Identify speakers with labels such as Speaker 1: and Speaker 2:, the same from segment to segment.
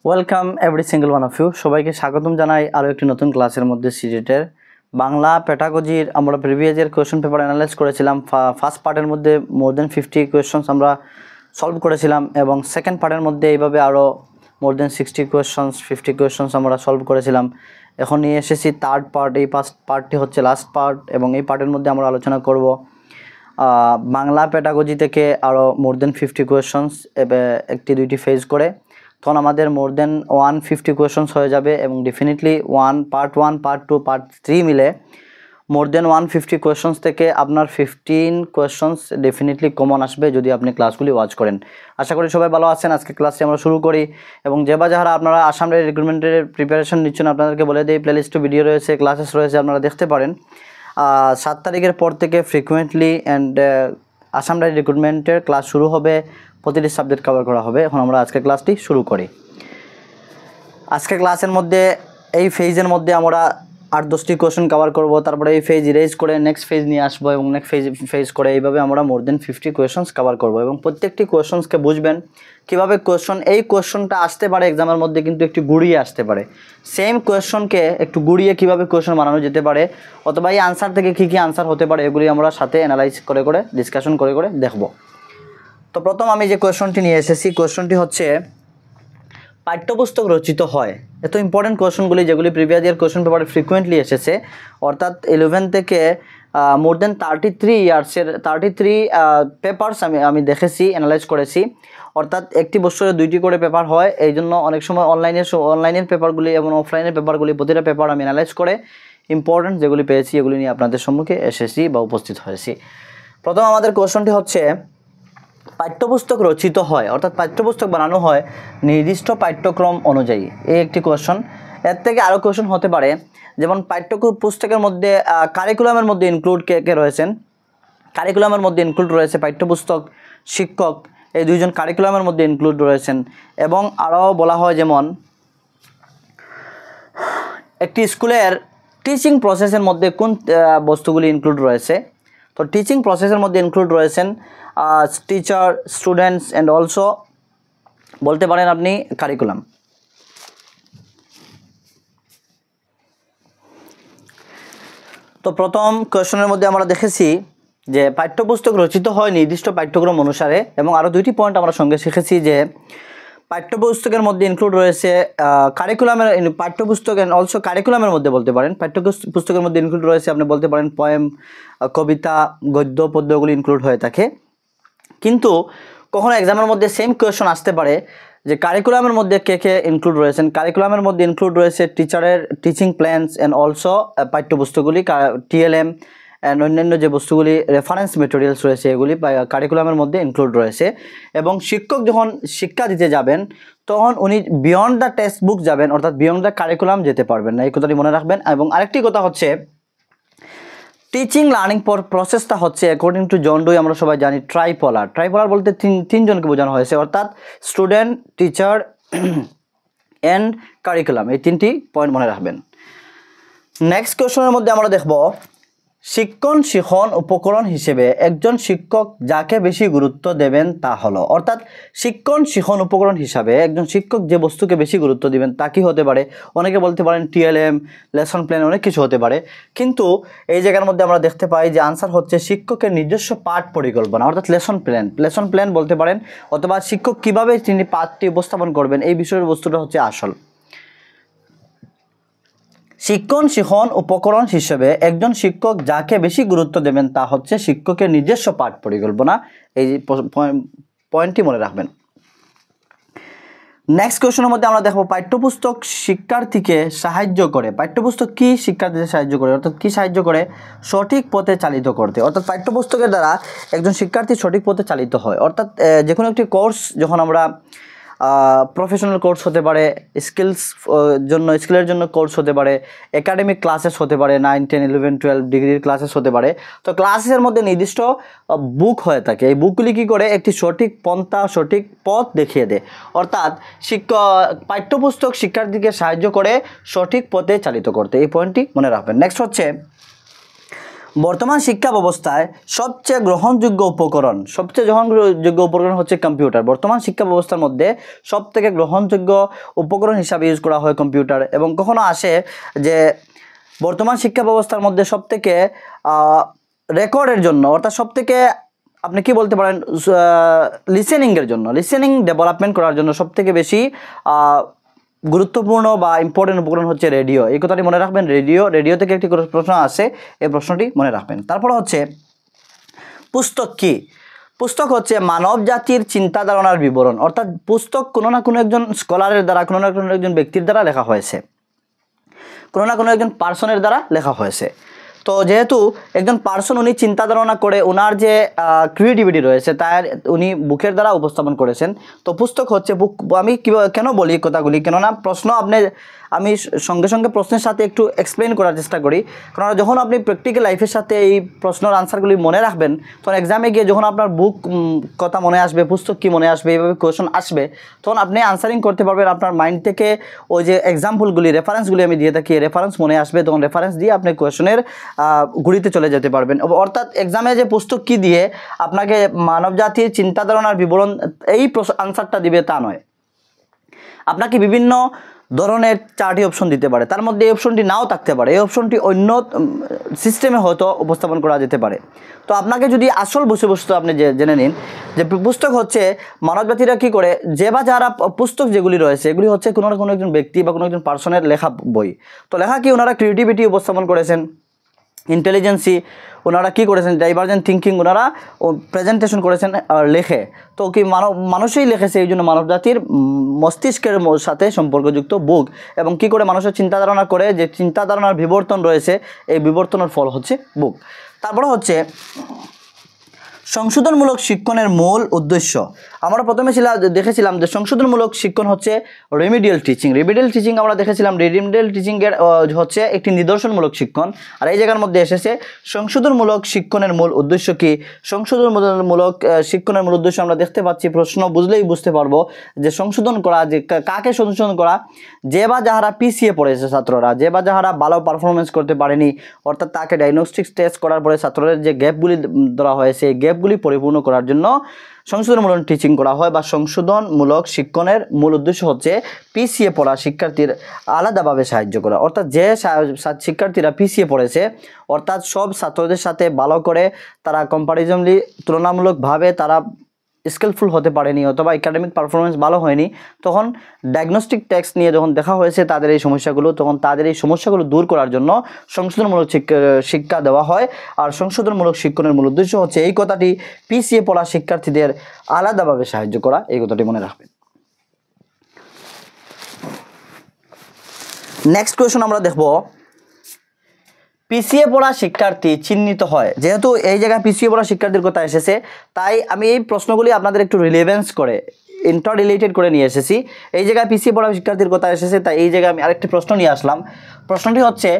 Speaker 1: Welcome every single one of you. সবাইকে স্বাগতম জানাই আরও একটি নতুন ক্লাসের মধ্যে সিরিজের বাংলা পেডাগজির আমরা previous year question paper analyse করেছিলাম। ফার্স্ট পার্টের মধ্যে মোর দেন 50 কোয়েশ্চনস আমরা সলভ করেছিলাম এবং সেকেন্ড পার্টের মধ্যে এইভাবে আরও মোর দেন 60 কোয়েশ্চনস 50 কোয়েশ্চনস আমরা সলভ করেছিলাম। এখন নিয়ে এসেছি থার্ড পার্ট। এই পার্টটি হচ্ছে লাস্ট পার্ট এবং এই পার্টের মধ্যে আমরা আলোচনা করব বাংলা পেডাগজি থেকে আরও মোর দেন 50 কোয়েশ্চনস একটি দুইটি ফেজ করে, তখন আমাদের মোর দেন 150 কোয়েশ্চনস হয়ে যাবে এবং ডেফিনেটলি পার্ট 1 পার্ট 2 পার্ট 3 মিলে মোর দেন 150 কোয়েশ্চনস থেকে আপনার 15 কোয়েশ্চনস ডেফিনেটলি কমন আসবে যদি আপনি ক্লাসগুলি ওয়াচ করেন। আশা করি সবাই ভালো আছেন। আজকে ক্লাসটি আমরা শুরু করি এবং যারা আপনারা আসাম রিক্রুটমেন্টের প্রিপারেশন নিচ্ছেন আপনাদেরকে বলে দিই, প্লেলিস্টে ভিডিও রয়েছে, ক্লাসেস রয়েছে, আপনারা দেখতে পারেন। 7 তারিখের পর থেকে ফ্রিকুয়েন্টলি আসাম রিক্রুটমেন্টের ক্লাস শুরু হবে, প্রতিটি সাবজেক্ট কভার করা হবে। এখন আমরা আজকে ক্লাসটি শুরু করি। আজকে ক্লাসের মধ্যে এই ফেজের মধ্যে আমরা 8-10টি কোয়েশ্চেন কভার করব, তারপরে এই ফেজ ইরেজ করে নেক্সট ফেজ নিয়ে আসবো এবং নেক্সট ফেজ করে এইভাবে আমরা মোর দেন 50 কোয়েশ্চনস কভার করব এবং প্রত্যেকটি কোয়েশ্চনসকে বুঝবেন কীভাবে এই কোয়েশ্চনটা আসতে পারে এক্সামের মধ্যে, কিন্তু একটু গুড়িয়ে আসতে পারে। সেম কোয়েশ্চনকে একটু গুড়িয়ে কীভাবে কোয়েশ্চন বানানো যেতে পারে, অথবা এই আনসার থেকে কী আনসার হতে পারে, এগুলি আমরা সাথে অ্যানালাইজ করে ডিসকাশন করে দেখব। তো প্রথম আমি যে কোয়েশ্চনটি নিয়ে এসেছি, কোয়েশ্চনটি হচ্ছে পাঠ্যপুস্তক রচিত হয়। এত ইম্পর্টেন্ট কোয়েশ্চনগুলি যেগুলি প্রিভিয়াস ইয়ার কোয়েশ্চন পেপারে ফ্রিকুয়েন্টলি এসেছে, অর্থাৎ 11 থেকে মোর দেন 33 ইয়ার্সের 33 পেপার্স আমি দেখেছি, অ্যানালাইজ করেছি। অর্থাৎ একটি বছরে 2টি করে পেপার হয়, এই জন্য অনেক সময় অনলাইনের পেপারগুলি এবং অফলাইনের পেপারগুলি প্রতিটা পেপার আমি অ্যানালাইজ করে ইম্পর্টেন্ট যেগুলি পেয়েছি এগুলি নিয়ে আপনাদের সম্মুখে এসেছি বা উপস্থিত হয়েছি। প্রথম আমাদের কোয়েশ্চনটি হচ্ছে পাঠ্যপুস্তক রচিত হয়, অর্থাৎ পাঠ্যপুস্তক বানানো হয় নির্দিষ্ট পাঠ্যক্রম অনুযায়ী। এই একটি কোয়েশ্চন। এর থেকে আরও কোয়েশ্চন হতে পারে, যেমন পাঠ্যপুস্তকের মধ্যে কারিকুলামের মধ্যে ইনক্লুড কে রয়েছেন। কারিকুলামের মধ্যে ইনক্লুড রয়েছে পাঠ্যপুস্তক, শিক্ষক, এই দুইজন কারিকুলামের মধ্যে ইনক্লুড রয়েছেন। এবং আরও বলা হয় যেমন একটি স্কুলের টিচিং প্রসেসের মধ্যে কোন বস্তুগুলি ইনক্লুড রয়েছে। তো টিচিং প্রসেসের মধ্যে ইনক্লুড রয়েছেন টিচার, স্টুডেন্টস অ্যান্ড অলসো বলতে পারেন আপনি কারিকুলাম। তো প্রথম কোয়েশ্চনের মধ্যে আমরা দেখেছি যে পাঠ্যপুস্তক রচিত হয় নির্দিষ্ট পাঠ্যক্রম অনুসারে, এবং আরও 2টি পয়েন্ট আমরা সঙ্গে শিখেছি যে পাঠ্যপুস্তকের মধ্যে ইনক্লুড রয়েছে কারিকুলামের পাঠ্যপুস্তক অ্যান্ড অলসো কারিকুলামের মধ্যে বলতে পারেন পাঠ্যপুস্তকের মধ্যে ইনক্লুড রয়েছে আপনি বলতে পারেন পোয়েম, কবিতা, গদ্য, পদ্যগুলি ইনক্লুড হয়ে থাকে। কিন্তু কখনো এক্সামের মধ্যে সেম কোয়েশ্চন আসতে পারে যে কারিকুলামের মধ্যে কে ইনক্লুড রয়েছেন। কারিকুলামের মধ্যে ইনক্লুড রয়েছে টিচারের টিচিং প্ল্যানস অ্যান্ড অলসো পাঠ্যপুস্তকগুলি, টিএলএম অ্যান্ড অন্যান্য যে বস্তুগুলি রেফারেন্স মেটেরিয়ালস রয়েছে এগুলি কারিকুলামের মধ্যে ইনক্লুড রয়েছে। এবং শিক্ষক যখন শিক্ষা দিতে যাবেন তখন উনি বিয়ন্ড দ্য টেক্সট বুক যাবেন, অর্থাৎ বিয়ন্ড দ্য কারিকুলাম যেতে পারবেন না, এই কথাটি মনে রাখবেন। এবং আরেকটি কথা হচ্ছে টিচিং লার্নিং প্রসেসটা হচ্ছে অ্যাকর্ডিং টু জন ডুই আমরা সবাই জানি ট্রাইপোলার বলতে তিনজনকে বোঝানো হয়েছে, অর্থাৎ স্টুডেন্ট, টিচার অ্যান্ড কারিকুলাম। এই 3টি পয়েন্ট মনে রাখবেন। নেক্সট কোয়েশ্চনের মধ্যে আমরা দেখব শিক্ষণ উপকরণ হিসেবে একজন শিক্ষক যাকে বেশি গুরুত্ব দেবেন তা হলো, অর্থাৎ শিক্ষণ উপকরণ হিসাবে একজন শিক্ষক যে বস্তুকে বেশি গুরুত্ব দিবেন তা কি হতে পারে। অনেকে বলতে পারেন টিএলএম, লেসন প্ল্যান, অনেক কিছু হতে পারে। কিন্তু এই জায়গার মধ্যে আমরা দেখতে পাই যে আনসার হচ্ছে শিক্ষকের নিজস্ব পাঠ পরিকল্পনা, অর্থাৎ লেসন প্ল্যান বলতে পারেন, অথবা শিক্ষক কিভাবে তিনি পাঠটি উপস্থাপন করবেন এই বিষয়ের বস্তুটা হচ্ছে আসল। শিক্ষণ উপকরণ হিসেবে একজন শিক্ষক যাকে বেশি গুরুত্ব দেবেন তা হচ্ছে শিক্ষকের নিজস্ব পাঠ পরিকল্পনা। এই পয়েন্টটি মনে রাখবেন। নেক্সট কোয়েশ্চনের মধ্যে আমরা দেখব পাঠ্যপুস্তক শিক্ষার্থীকে সাহায্য করে। পাঠ্যপুস্তক কি শিক্ষার্থীদের সাহায্য করে, অর্থাৎ কি সাহায্য করে? সঠিক পথে চালিত করতে, অর্থাৎ পাঠ্যপুস্তকের দ্বারা একজন শিক্ষার্থী সঠিক পথে চালিত হয়। অর্থাৎ যে কোনো একটি কোর্স যখন আমরা প্রফেশনাল কোর্স হতে পারে, স্কিলের জন্য কোর্স হতে পারে, একাডেমিক ক্লাসেস হতে পারে, 9, 10, 11, 12 ডিগ্রির ক্লাসেস হতে পারে। তো ক্লাসের মধ্যে নির্দিষ্ট বুক হয়ে থাকে। এই বুকগুলি কী করে? একটি সঠিক পন্থা, সঠিক পথ দেখিয়ে দেয়। অর্থাৎ পাঠ্যপুস্তক শিক্ষার্থীকে সাহায্য করে সঠিক পথে চালিত করতে। এই পয়েন্টটি মনে রাখবেন। নেক্সট হচ্ছে বর্তমান শিক্ষা ব্যবস্থায় সবচেয়ে গ্রহণযোগ্য উপকরণ হচ্ছে কম্পিউটার। বর্তমান শিক্ষা ব্যবস্থার মধ্যে সবথেকে গ্রহণযোগ্য উপকরণ হিসাবে ইউজ করা হয় কম্পিউটার। এবং কখনো আসে যে বর্তমান শিক্ষা ব্যবস্থার মধ্যে সবথেকে রেকর্ডের জন্য, অর্থাৎ সবথেকে আপনি কি বলতে পারেন লিসেনিং ডেভেলপমেন্ট করার জন্য সবথেকে বেশি গুরুত্বপূর্ণ বা ইম্পর্টেন্ট উপকরণ হচ্ছে রেডিও। এই কথাটি মনে রাখবেন, রেডিও থেকে একটি প্রশ্ন আসে, এই প্রশ্নটি মনে রাখবেন। তারপর হচ্ছে পুস্তক কি? পুস্তক হচ্ছে মানব জাতির চিন্তা ধারণার বিবরণ, অর্থাৎ পুস্তক কোনো না কোনো একজন স্কলারের দ্বারা, কোনো না কোনো একজন ব্যক্তির দ্বারা লেখা হয়েছে, কোনো না কোনো একজন পার্সনের দ্বারা লেখা হয়েছে। তো যেহেতু একজন পার্সন উনি চিন্তা ধারণা করে ওনার যে ক্রিয়েটিভিটি রয়েছে তার উনি বুকের দ্বারা উপস্থাপন করেছেন। তো পুস্তক হচ্ছে বুক। আমি কেন বলি কথাগুলি, কেননা প্রশ্ন আমি সঙ্গে সঙ্গে প্রশ্নের সাথে একটু এক্সপ্লেন করার চেষ্টা করি, কারণ যখন আপনি প্র্যাকটিক্যাল লাইফের সাথে এই প্রশ্নের আনসারগুলি মনে রাখবেন, তখন এক্সামে গিয়ে যখন আপনার বুক কথা মনে আসবে, পুস্তক কি মনে আসবে, এইভাবে কোয়েশন আসবে, তখন আপনি আনসারিং করতে পারবেন। আপনার মাইন্ড থেকে ওই যে এক্সাম্পলগুলি, রেফারেন্সগুলি আমি দিয়ে থাকি, রেফারেন্স মনে আসবে, তখন রেফারেন্স দিয়ে আপনি কোয়েশনের গুড়িতে চলে যেতে পারবেন। অর্থাৎ এক্সামে যে পুস্তক কি দিয়ে আপনাকে মানব জাতির চিন্তা ধারণার বিবরণ এই আনসারটা দিবে তা নয়, আপনাকে বিভিন্ন ধরনের 4টি অপশন দিতে পারে, তার মধ্যে এই অপশনটি নাও থাকতে পারে, এই অপশনটি অন্য সিস্টেমে হয়তো উপস্থাপন করা যেতে পারে। তো আপনাকে যদি আসল বিষয়বস্তু আপনি জেনে নিন যে পুস্তক হচ্ছে মানব জাতিরা কী করে, যে বা যারা পুস্তক যেগুলি রয়েছে এগুলি হচ্ছে কোনো না কোনো একজন ব্যক্তি বা কোনো একজন পার্সনের লেখা বই। তো লেখা কি ওনারা ক্রিয়েটিভিটি উপস্থাপন করেছেন, ইন্টেলিজেন্সি ওনারা কী করেছেন, ডাইভার্জেন্ট থিঙ্কিং ওনারা প্রেজেন্টেশন করেছেন লেখে। তো কি মানুষই লিখেছে, এই জন্য মানব জাতির মস্তিষ্কের সাথে সম্পর্কযুক্ত বুক। এবং কি করে মানুষের চিন্তা ধারণা করে, যে চিন্তা ধারণার বিবর্তন রয়েছে, এই বিবর্তনের ফল হচ্ছে বুক। তারপরে হচ্ছে সংশোধনমূলক শিক্ষণের মূল উদ্দেশ্য। আমরা প্রথমে দেখেছিলাম যে সংশোধনমূলক শিক্ষণ হচ্ছে রেমিডিয়াল টিচিং। আমরা দেখেছিলাম রেমিডিয়াল টিচিংয়ের হচ্ছে একটি নিদর্শনমূলক শিক্ষণ। আর এই জায়গার মধ্যে এসেছে সংশোধনমূলক শিক্ষণের মূল উদ্দেশ্য কি। সংশোধনমূলক শিক্ষণের মূল উদ্দেশ্য আমরা দেখতে পাচ্ছি, প্রশ্ন বুঝলেই বুঝতে পারবো যে সংশোধন করা, যে কাকে সংশোধন করা, যে বা যাহারা পিছিয়ে পড়েছে ছাত্ররা, যে বা যাহারা ভালো পারফরমেন্স করতে পারেনি, অর্থাৎ তাকে ডায়াগনস্টিক টেস্ট করার পরে ছাত্রদের যে গ্যাপগুলি ধরা হয়েছে, এই গ্যাপগুলি পরিপূর্ণ করার জন্য সংশোধনমূলক টিচিং করা হয়। বা সংশোধনমূলক শিক্ষণের মূল উদ্দেশ্য হচ্ছে পিছিয়ে পড়া শিক্ষার্থীর আলাদাভাবে সাহায্য করা। অর্থাৎ যে শিক্ষার্থীরা পিছিয়ে পড়েছে, অর্থাৎ সব ছাত্রদের সাথে ভালো করে তারা কম্পারিজনলি তুলনামূলকভাবে তারা স্কিলফুল হতে পারেনি অথবা একাডেমিক পারফরমেন্স ভালো হয়নি, তখন ডায়াগনস্টিক টেস্ট নিয়ে যখন দেখা হয়েছে তাদের এই সমস্যাগুলো, তখন তাদের এই সমস্যাগুলো দূর করার জন্য সংশোধনমূলক শিক্ষা দেওয়া হয়। আর সংশোধনমূলক শিক্ষণের মূল উদ্দেশ্য হচ্ছে এই কথাটি পিছিয়ে পড়া শিক্ষার্থীদের আলাদাভাবে সাহায্য করা, এই কথাটি মনে রাখবেন। নেক্সট কোয়েশ্চন আমরা দেখব, পিছিয়ে পড়া শিক্ষার্থী চিহ্নিত হয়। যেহেতু এই জায়গায় পিছিয়ে পড়া শিক্ষার্থীর কথা এসেছে, তাই আমি এই প্রশ্নগুলি আপনাদের একটু রিলেভেন্স করে ইন্টার রিলেটেড করে নিয়ে এসেছি। এই জায়গায় পিছিয়ে পড়া শিক্ষার্থীর কথা এসেছে, তাই এই জায়গায় আমি আরেকটি প্রশ্ন নিয়ে আসলাম। প্রশ্নটি হচ্ছে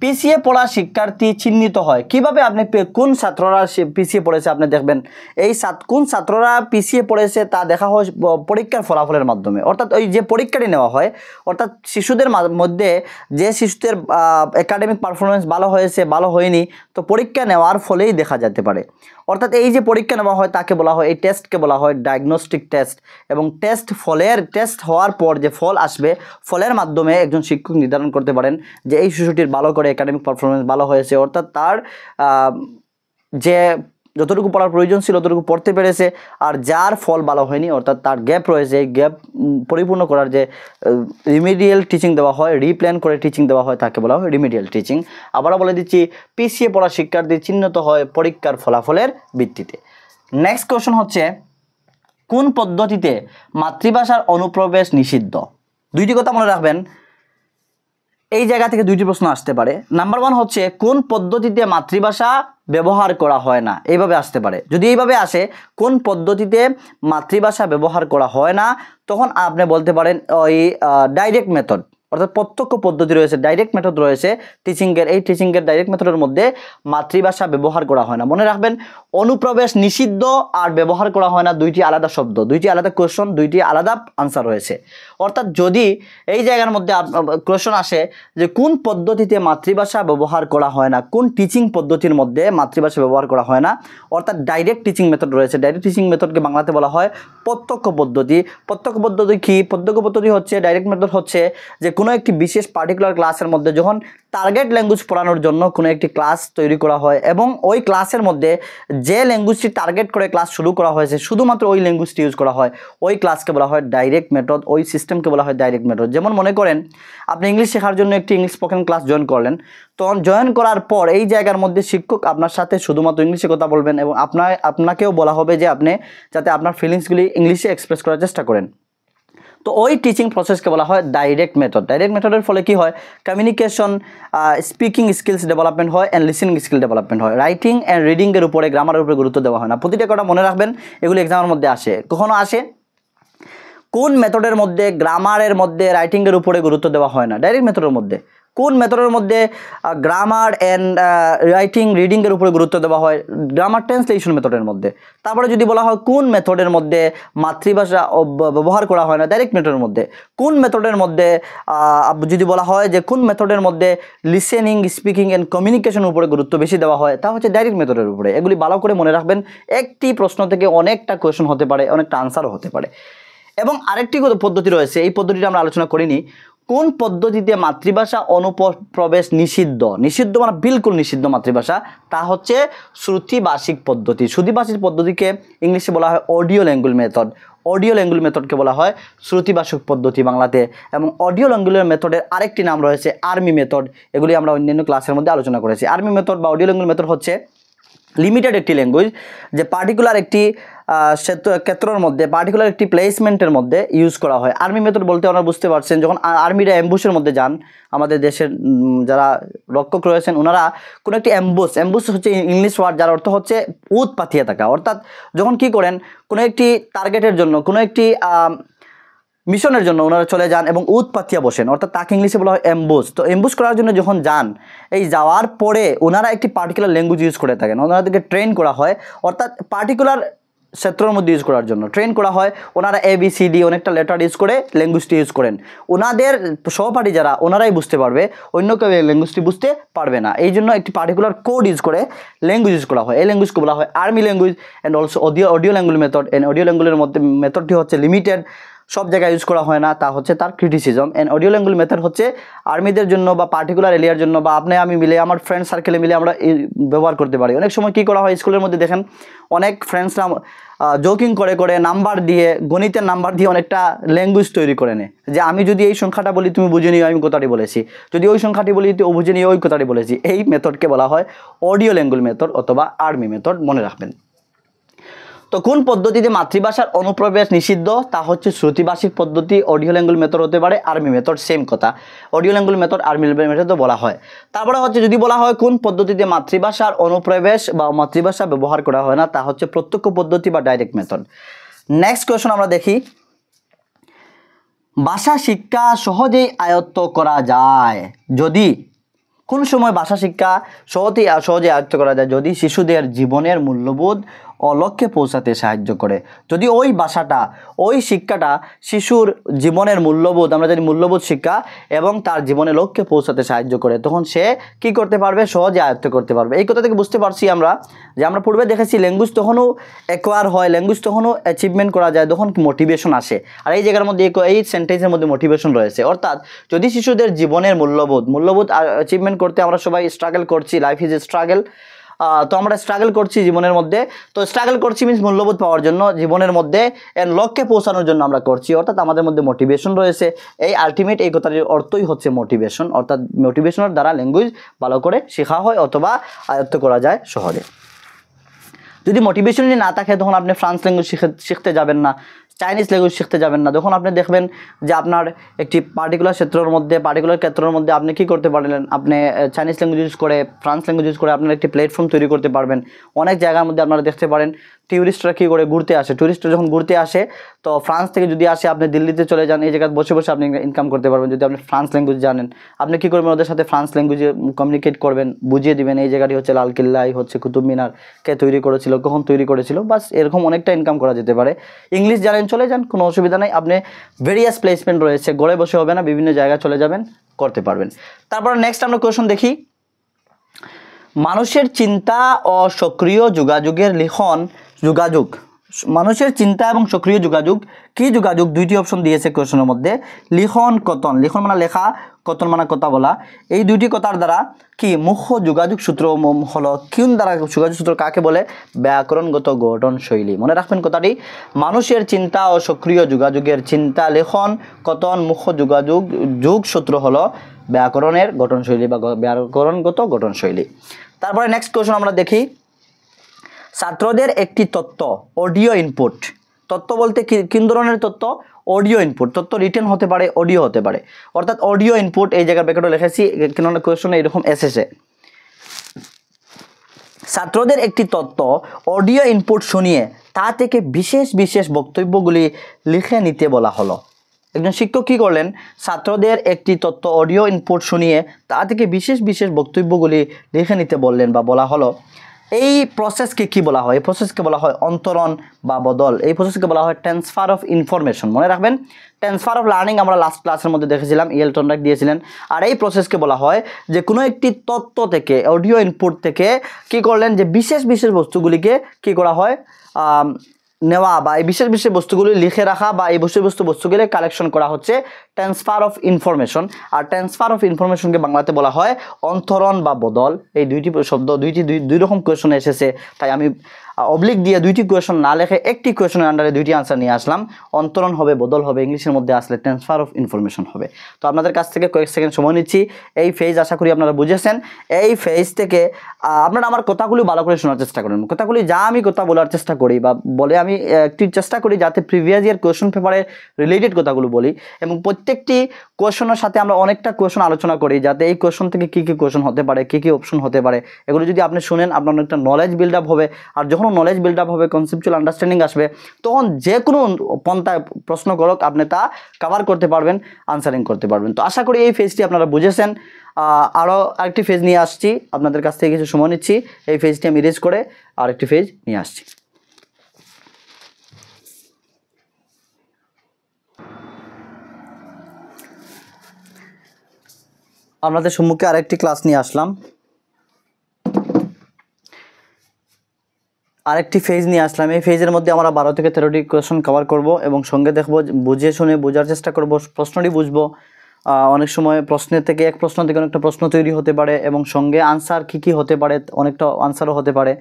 Speaker 1: পিছিয়ে পড়া শিক্ষার্থী চিহ্নিত হয় কিভাবে। আপনি কোন ছাত্ররা পিছিয়ে পড়েছে আপনি দেখবেন, এই কোন ছাত্ররা পিছিয়ে পড়েছে তা দেখা হয় পরীক্ষার ফলাফলের মাধ্যমে। অর্থাৎ ওই যে পরীক্ষাটি নেওয়া হয়, অর্থাৎ শিশুদের মধ্যে যে শিশুদের একাডেমিক পারফরমেন্স ভালো হয়েছে ভালো হয়নি, তো পরীক্ষা নেওয়ার ফলেই দেখা যেতে পারে। অর্থাৎ এই যে পরীক্ষা নেওয়া হয় তাকে বলা হয়, এই টেস্টকে বলা হয় ডায়াগনস্টিক টেস্ট। এবং টেস্ট হওয়ার পর যে ফল আসবে, ফলের মাধ্যমে একজন শিক্ষক নির্ধারণ করতে পারেন যে এই শিশুটির ভালো করে একাডেমিক পারফরমেন্স ভালো হয়েছে, অর্থাৎ তার যে যতটুকু পড়ার প্রয়োজন ছিল ততটুকু পড়তে পেরেছে, আর যার ফল ভালো হয়নি অর্থাৎ তার গ্যাপ রয়েছে, এই গ্যাপ পরিপূর্ণ করার যে রিমিডিয়াল টিচিং দেওয়া হয়, রিপ্ল্যান করে টিচিং দেওয়া হয়, তাকে বলা হয় রিমিডিয়াল টিচিং। আবারও বলে দিচ্ছি, পিছিয়ে পড়া শিক্ষার্থী চিহ্নিত হয় পরীক্ষার ফলাফলের ভিত্তিতে। নেক্সট কোয়েশ্চন হচ্ছে, কোন পদ্ধতিতে মাতৃভাষার অনুপ্রবেশ নিষিদ্ধ। দুইটি কথা মনে রাখবেন, এই জায়গা থেকে দুইটি প্রশ্ন আসতে পারে। নাম্বার 1 হচ্ছে কোন পদ্ধতিতে মাতৃভাষা ব্যবহার করা হয় না, এইভাবে আসতে পারে। যদি এইভাবে আসে কোন পদ্ধতিতে মাতৃভাষা ব্যবহার করা হয় না, তখন আপনি বলতে পারেন ওই ডাইরেক্ট মেথড। অর্থাৎ প্রত্যক্ষ পদ্ধতি রয়েছে, ডাইরেক্ট মেথড রয়েছে টিচিংয়ের। এই টিচিংয়ের ডাইরেক্ট মেথডের মধ্যে মাতৃভাষা ব্যবহার করা হয় না। মনে রাখবেন, অনুপ্রবেশ নিষিদ্ধ আর ব্যবহার করা হয় না, দুইটি আলাদা শব্দ, দুইটি আলাদা কোয়েশ্চন, দুইটি আলাদা আনসার রয়েছে। অর্থাৎ যদি এই জায়গার মধ্যে কোয়েশ্চন আসে যে কোন পদ্ধতিতে মাতৃভাষা ব্যবহার করা হয় না, কোন টিচিং পদ্ধতির মধ্যে মাতৃভাষা ব্যবহার করা হয় না, অর্থাৎ ডাইরেক্ট টিচিং মেথড রয়েছে। ডাইরেক্ট টিচিং মেথডকে বাংলাতে বলা হয় প্রত্যক্ষ পদ্ধতি। প্রত্যক্ষ পদ্ধতি কি? প্রত্যক্ষ পদ্ধতি হচ্ছে, ডাইরেক্ট মেথড হচ্ছে যে কোনো একটি বিশেষ পার্টিকুলার ক্লাসের মধ্যে যখন টার্গেট ল্যাঙ্গুয়েজ পড়ানোর জন্য কোনো একটি ক্লাস তৈরি করা হয় এবং ওই ক্লাসের মধ্যে যে ল্যাঙ্গুয়েজটি টার্গেট করে ক্লাস শুরু করা হয়েছে শুধুমাত্র ওই ল্যাঙ্গুয়েজটি ইউজ করা হয়, ওই ক্লাসকে বলা হয় ডাইরেক্ট মেথড, ওই সিস্টেমকে বলা হয় ডাইরেক্ট মেথড। যেমন মনে করেন আপনি ইংলিশ শেখার জন্য একটি ইংলিশ স্পোকেন ক্লাস জয়েন করলেন, তখন জয়েন করার পর এই জায়গার মধ্যে শিক্ষক আপনার সাথে শুধুমাত্র ইংলিশে কথা বলবেন এবং আপনাকেও বলা হবে যে আপনি যাতে আপনার ফিলিংসগুলি ইংলিশে এক্সপ্রেস করার চেষ্টা করেন। তো ওই টিচিং প্রসেসকে বলা হয় ডাইরেক্ট মেথড। ডাইরেক্ট মেথডের ফলে কি হয়? কমিউনিকেশন, স্পিকিং স্কিলস ডেভেলপমেন্ট হয় অ্যান্ড লিসেনিং স্কিল ডেভেলপমেন্ট হয়। রাইটিং অ্যান্ড রিডিংয়ের উপরে, গ্রামারের উপরে গুরুত্ব দেওয়া হয় না। প্রতিটা কথা মনে রাখবেন, এগুলি এক্সামের মধ্যে আসে। কখনো আসে কোন মেথডের মধ্যে গ্রামারের মধ্যে রাইটিংয়ের উপরে গুরুত্ব দেওয়া হয় না, ডাইরেক্ট মেথডের মধ্যে। কোন মেথডের মধ্যে গ্রামার অ্যান্ড রাইটিং রিডিংয়ের উপরে গুরুত্ব দেওয়া হয়? গ্রামার ট্রান্সলেশন মেথডের মধ্যে। তারপরে যদি বলা হয় কোন মেথডের মধ্যে মাতৃভাষা ব্যবহার করা হয় না, ডাইরেক্ট মেথডের মধ্যে। কোন মেথডের মধ্যে যদি বলা হয় যে কোন মেথডের মধ্যে লিসেনিং, স্পিকিং অ্যান্ড কমিউনিকেশনের উপরে গুরুত্ব বেশি দেওয়া হয়, তা হচ্ছে ডাইরেক্ট মেথডের উপরে। এগুলি ভালো করে মনে রাখবেন, একটি প্রশ্ন থেকে অনেকটা কোয়েশন হতে পারে, অনেকটা আনসারও হতে পারে। এবং আরেকটি পদ্ধতি রয়েছে, এই পদ্ধতিটা আমরা আলোচনা করিনি। কোন পদ্ধতিতে মাতৃভাষা অনুপ্রবেশ নিষিদ্ধ? নিষিদ্ধ মানে বিলকুল নিষিদ্ধ মাতৃভাষা, তা হচ্ছে শ্রুতিভাষিক পদ্ধতি। শ্রুতিভাষিক পদ্ধতিকে ইংলিশে বলা হয় audio language method. Audio language মেথডকে বলা হয় শ্রুতিভাষিক পদ্ধতি বাংলাতে। এবং অডিও ল্যাঙ্গুয়েজ মেথডের আরেকটি নাম রয়েছে আর্মি মেথড। এগুলি আমরা অন্যান্য ক্লাসের মধ্যে আলোচনা করেছি। আর্মি মেথড বা অডিও ল্যাঙ্গুয়েজ মেথড হচ্ছে লিমিটেড একটি ল্যাঙ্গুয়েজ, যে পার্টিকুলার একটি ক্ষেত্রের মধ্যে, পার্টিকুলার একটি প্লেসমেন্টের মধ্যে ইউজ করা হয়। আর্মি মেথড বলতে আপনারা বুঝতে পারছেন, যখন আর্মিরা অ্যাম্বুশের মধ্যে যান, আমাদের দেশের যারা রক্ষক রয়েছেন ওনারা কোনো একটি অ্যাম্বুশ হচ্ছে ইংলিশ ওয়ার্ড, যার অর্থ হচ্ছে উত পাতিয়া থাকা। অর্থাৎ যখন কি করেন, কোনো একটি টার্গেটের জন্য, কোনো একটি মিশনের জন্য ওনারা চলে যান এবং উৎপাতিয়া বসেন, অর্থাৎ তাকে ইংলিশে বলা হয় অ্যাম্বুশ। তো অ্যাম্বুশ করার জন্য যখন যান, এই যাওয়ার পরে ওনারা একটি পার্টিকুলার ল্যাঙ্গুয়েজ ইউজ করে থাকেন, ওনাদেরকে ট্রেন করা হয়, অর্থাৎ পার্টিকুলার ক্ষেত্রের মধ্যে ইউজ করার জন্য ট্রেন করা হয়। ওনারা ABCD অনেকটা লেটার ইউজ করে ল্যাঙ্গুয়েজটি ইউজ করেন। ওনাদের সহপাঠী যারা, ওনারাই বুঝতে পারবে, অন্য কেউ এই ল্যাঙ্গুয়েজটি বুঝতে পারবে না। এই জন্য একটি পার্টিকুলার কোড ইউজ করে ল্যাঙ্গুয়েজ ইউজ করা হয়। এই ল্যাঙ্গুয়েজকে বলা হয় army language and also audio language method. And audio ল্যাঙ্গুয়েজের মধ্যে মেথডটি হচ্ছে লিমিটেড, সব জায়গায় ইউজ করা হয় না, তা হচ্ছে তার criticism. And audio language method হচ্ছে আর্মিদের জন্য বা পার্টিকুলার এরিয়ার জন্য, বা আপনি আমি মিলে, আমার ফ্রেন্ড সার্কেলে মিলে আমরা ব্যবহার করতে পারি। অনেক সময় কী করা হয়, স্কুলের মধ্যে দেখেন অনেক ফ্রেন্ডসরা জোকিং করে করে নাম্বার দিয়ে, গণিতের নাম্বার দিয়ে অনেকটা ল্যাঙ্গুয়েজ তৈরি করে নেয়, যে আমি যদি এই সংখ্যাটা বলি তুমি বুঝে নিও আমি কথাটি বলেছি, যদি ওই সংখ্যাটি বলি তো বুঝে নিও ওই কথাটি বলেছি। এই মেথডকে বলা হয় অডিও ল্যাঙ্গুয়েজ মেথড অথবা আর্মি মেথড, মনে রাখবেন। তো কোন পদ্ধতিতে মাতৃভাষার অনুপ্রবেশ নিষিদ্ধ? তা হচ্ছে শ্রুতিভাষিক পদ্ধতি। অডিও ল্যাঙ্গুয়েজ মেথড হতে পারে, আর্মি মেথড, সেম কথা। অডিও ল্যাঙ্গুয়েজ মেথড, আর্মি মেথডও বলা হয়। তারপরে হচ্ছে যদি বলা হয় কোন পদ্ধতিতে মাতৃভাষার অনুপ্রবেশ বা মাতৃভাষা ব্যবহার করা হয় না, তা হচ্ছে প্রত্যক্ষ পদ্ধতি বা ডাইরেক্ট মেথড। নেক্সট কোয়েশ্চন আমরা দেখি, ভাষা শিক্ষা সহজেই আয়ত্ত করা যায় যদি, কোন সময় ভাষা শিক্ষা সহজে আয়ত্ত করা যায়? যদি শিশুদের জীবনের মূল্যবোধ ও লক্ষ্যে পৌঁছাতে সাহায্য করে। যদি ওই ভাষাটা, ওই শিক্ষাটা শিশুর জীবনের মূল্যবোধ, আমরা জানি মূল্যবোধ শিক্ষা, এবং তার জীবনের লক্ষ্যে পৌঁছাতে সাহায্য করে, তখন সে কি করতে পারবে? সহজে আয়ত্ত করতে পারবে। এই কথা থেকে বুঝতে পারছি আমরা যে আমরা পূর্বে দেখেছি ল্যাঙ্গুয়েজ তখনও অ্যাকোয়ার হয়, ল্যাঙ্গুয়েজ তখনও অ্যাচিভমেন্ট করা যায়, তখন মোটিভেশন আসে। আর এই জায়গার মধ্যে এই সেন্টেন্সের মধ্যে মোটিভেশন রয়েছে। অর্থাৎ যদি শিশুদের জীবনের মূল্যবোধ অ্যাচিভমেন্ট করতে আমরা সবাই স্ট্রাগল করছি, লাইফ ইজ এ স্ট্রাগল, তো আমরা স্ট্রাগল করছি জীবনের মধ্যে, তো স্ট্রাগল করছি মিনস মূল্যবোধ পাওয়ার জন্য, জীবনের মধ্যে লক্ষ্যে পৌঁছানোর জন্য আমরা করছি, অর্থাৎ আমাদের মধ্যে মোটিভেশন রয়েছে। এই আলটিমেট এই কথাটির অর্থই হচ্ছে মোটিভেশন, অর্থাৎ মোটিভেশনের দ্বারা ল্যাঙ্গুয়েজ ভালো করে শেখা হয় অথবা আয়ত্ত করা যায় সহজে। যদি মোটিভেশনই না থাকে তখন আপনি ফ্রান্স ল্যাঙ্গুয়েজ শিখতে যাবেন না, চাইনিজ ল্যাঙ্গুয়েজ শিখতে যাবেন না। যখন আপনি দেখবেন যে আপনার একটি পার্টিকুলার ক্ষেত্রের মধ্যে আপনি কী করতে পারলেন, আপনি চাইনিজ ল্যাঙ্গুয়েজ ইউজ করে, ফ্রান্স ল্যাঙ্গুয়েজ ইউজ করে আপনার একটি প্ল্যাটফর্ম তৈরি করতে পারবেন। অনেক জায়গার মধ্যে আপনারা দেখতে পারেন ট্যুরিস্টরা কী করে ঘুরতে আসে, ট্যুরিস্টরা যখন ঘুরতে আসে তো ফ্রান্স থেকে যদি আসে আপনি দিল্লিতে চলে যান, এই জায়গায় বসে বসে আপনি ইনকাম করতে পারবেন। যদি আপনি ফ্রান্স ল্যাঙ্গুয়েজ জানেন, আপনি কী করবেন, ওদের সাথে ফ্রান্স ল্যাঙ্গুয়েজে কমিউনিকেট করবেন, বুঝিয়ে দিবেন এই জায়গাটি হচ্ছে লাল কেল্লা, এই হচ্ছে কুতুব মিনার, কে তৈরি করেছিল, কখন তৈরি করেছিল, বাস এরকম অনেকটা ইনকাম করা যেতে পারে। ইংলিশ জানেন, চলে যান, কোনো অসুবিধা নেই। আপনি ভেরিয়াস প্লেসমেন্ট রয়েছে, গড়ে বসে হবে না, বিভিন্ন জায়গায় চলে যাবেন, করতে পারবেন। তারপর নেক্সট আমরা কোয়েশন দেখি। মানুষের চিন্তা ও সক্রিয় যোগাযোগের লিখন যোগাযোগ, মানুষের চিন্তা এবং সক্রিয় যোগাযোগ কি যোগাযোগ, দুইটি অপশন দিয়েছে কোয়েশনের মধ্যে। লিখন কথন, লিখন মানে লেখা, কথন মানে কথা বলা, এই দুইটি কথার দ্বারা কি মুখ্য যোগাযোগ সূত্র হলো, কোন দ্বারা যোগাযোগ সূত্র কাকে বলে, ব্যাকরণগত গঠন শৈলী। মনে রাখবেন কথাটি, মানুষের চিন্তা ও সক্রিয় যোগাযোগের চিন্তা লেখন কথন মুখ্য যোগাযোগ সূত্র হলো ব্যাকরণের গঠনশৈলী বা ব্যাকরণগত গঠনশৈলী। তারপরে নেক্সট কোয়েশন আমরা দেখি। ছাত্রদের একটি তত্ত্ব অডিও ইনপুট, তত্ত্ব বলতে কোন ধরনের তত্ত্ব, অডিও ইনপুট, তত্ত্ব রিটেন হতে পারে, অডিও হতে পারে, অর্থাৎ অডিও ইনপুট এই জায়গায় ব্র্যাকেটে লিখেছি, কেননা কোয়েশনে এরকম এসেছে। ছাত্রদের একটি তত্ত্ব অডিও ইনপুট শুনিয়ে তা থেকে বিশেষ বিশেষ বক্তব্যগুলি লিখে নিতে বলা হলো। একজন শিক্ষক কী করলেন, ছাত্রদের একটি তথ্য অডিও ইনপুট শুনিয়ে তা থেকে বিশেষ বিশেষ বক্তব্যগুলি লিখে নিতে বললেন বা বলা হলো। এই প্রসেসকে কি বলা হয়, এই প্রসেসকে বলা হয় অন্তরণ বা বদল, এই প্রসেসকে বলা হয় ট্রান্সফার অফ ইনফরমেশন। মনে রাখবেন, ট্রান্সফার অফ লার্নিং আমরা লাস্ট ক্লাসের মধ্যে দেখেছিলাম, টনডাক দিয়েছিলেন। আর এই প্রসেসকে বলা হয় যে কোনো একটি তথ্য থেকে, অডিও ইনপুট থেকে কি করলেন, যে বিশেষ বিশেষ বস্তুগুলিকে কি করা হয়, নেওয়া বা এই বিশেষ বিশেষ বস্তুগুলি লিখে রাখা বা এই বস্তুগুলি কালেকশন করা হচ্ছে ট্রান্সফার অফ ইনফরমেশন। আর ট্রান্সফার অফ ইনফরমেশনকে বাংলাতে বলা হয় অন্তরণ বা বদল। এই দুইটি শব্দ দুই রকম কোয়েশনে এসেছে, তাই আমি অবলিক দিয়ে দুইটি কোয়েশন না লেখে একটি কোয়েশনের আন্ডারে দুইটি আনসার নিয়ে আসলাম। অন্তরণ হবে, বদল হবে, ইংলিশের মধ্যে আসলে ট্রান্সফার অফ ইনফরমেশন হবে। তো আপনাদের কাছ থেকে কয়েক সেকেন্ড সময় নিচ্ছি। এই ফেজ আশা করি আপনারা বুঝেছেন। এই ফেজ থেকে আপনারা আমার কথাগুলি ভালো করে শোনার চেষ্টা করেন। কথাগুলি যা আমি কথা বলার চেষ্টা করি বা বলে আমি একটু চেষ্টা করি যাতে প্রিভিয়াস ইয়ার কোয়েশন পেপারে রিলেটেড কথাগুলো বলি, এবং প্রত্যেকটি কোয়েশনের সাথে আমরা অনেকটা কোয়েশন আলোচনা করি, যাতে এই কোয়েশন থেকে কী কী কোয়েশন হতে পারে, কী কী অপশন হতে পারে, এগুলো যদি আপনি শুনেন আপনার অনেকটা নলেজ বিল্ড আপ হবে। আর যখন নলেজ বিল্ড আপ হবে, কনসেপচুয়াল আন্ডারস্ট্যান্ডিং আসবে, তখন যে কোনো পন্থায় প্রশ্ন করক আপনি তা কভার করতে পারবেন, আনসারিং করতে পারবেন। তো আশা করি এই ফেজটি আপনারা বুঝেছেন। আরও আরেকটি ফেজ নিয়ে আসছি, আপনাদের কাছ থেকে কিছু সময় নিচ্ছি। এই ফেজটি আমি ইরেজ করে আরেকটি ফেজ নিয়ে আসছি। আপনাদের সম্মুখে আরেকটি ক্লাস নিয়ে আসলাম, আরেকটি ফেজ নিয়ে আসলাম। এই ফেজের মধ্যে আমরা 12 থেকে 13টি কোয়েশন কভার করব এবং সঙ্গে দেখব, বুঝে শুনে বোঝার চেষ্টা করব, প্রশ্নটি বুঝবো। অনেক সময় প্রশ্নের থেকে এক প্রশ্ন থেকে অনেকটা প্রশ্ন তৈরি হতে পারে এবং সঙ্গে আনসার কী কী হতে পারে, অনেকটা আনসারও হতে পারে,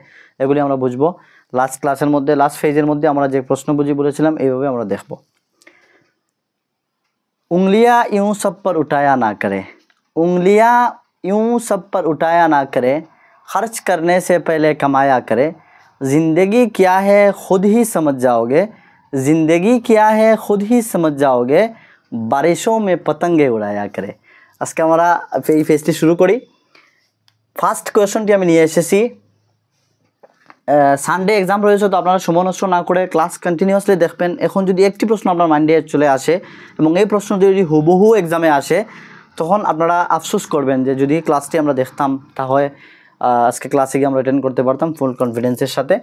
Speaker 1: এগুলি আমরা বুঝবো। লাস্ট ক্লাসের মধ্যে, লাস্ট ফেজের মধ্যে আমরা যে প্রশ্ন বুঝি বলেছিলাম, এইভাবে আমরা দেখব। উংলিয়া ইউं सब पर उठाया ना करे, उंगलियां यूं सब पर उठाया ना करे, खर्च करने से पहले कमाया करे, ज़िंदगी क्या है खुद ही समझ जाओगे, ज़िंदगी क्या है खुद ही समझ जाओगे, बारिशों में पतंगे उड़ाया करे। আজকে আমরা এই ফেজটি শুরু করি। ফার্স্ট কোয়েশনটি আমি নিয়ে এসেছি। সানডে এক্সাম রয়েছে, তো আপনারা সময় নষ্ট না করে ক্লাস কন্টিনিউয়াসলি দেখবেন। এখন যদি একটি প্রশ্ন আপনার মাইন্ডে চলে আসে এবং এই প্রশ্ন যদি হুবহু এক্সামে আসে, তখন আপনারা আফসোস করবেন যে যদি ক্লাসটি আমরা দেখতাম তাহলে আজকে ক্লাসে গিয়ে আমরা অ্যাটেন্ড করতে পারতাম ফুল কনফিডেন্সের সাথে।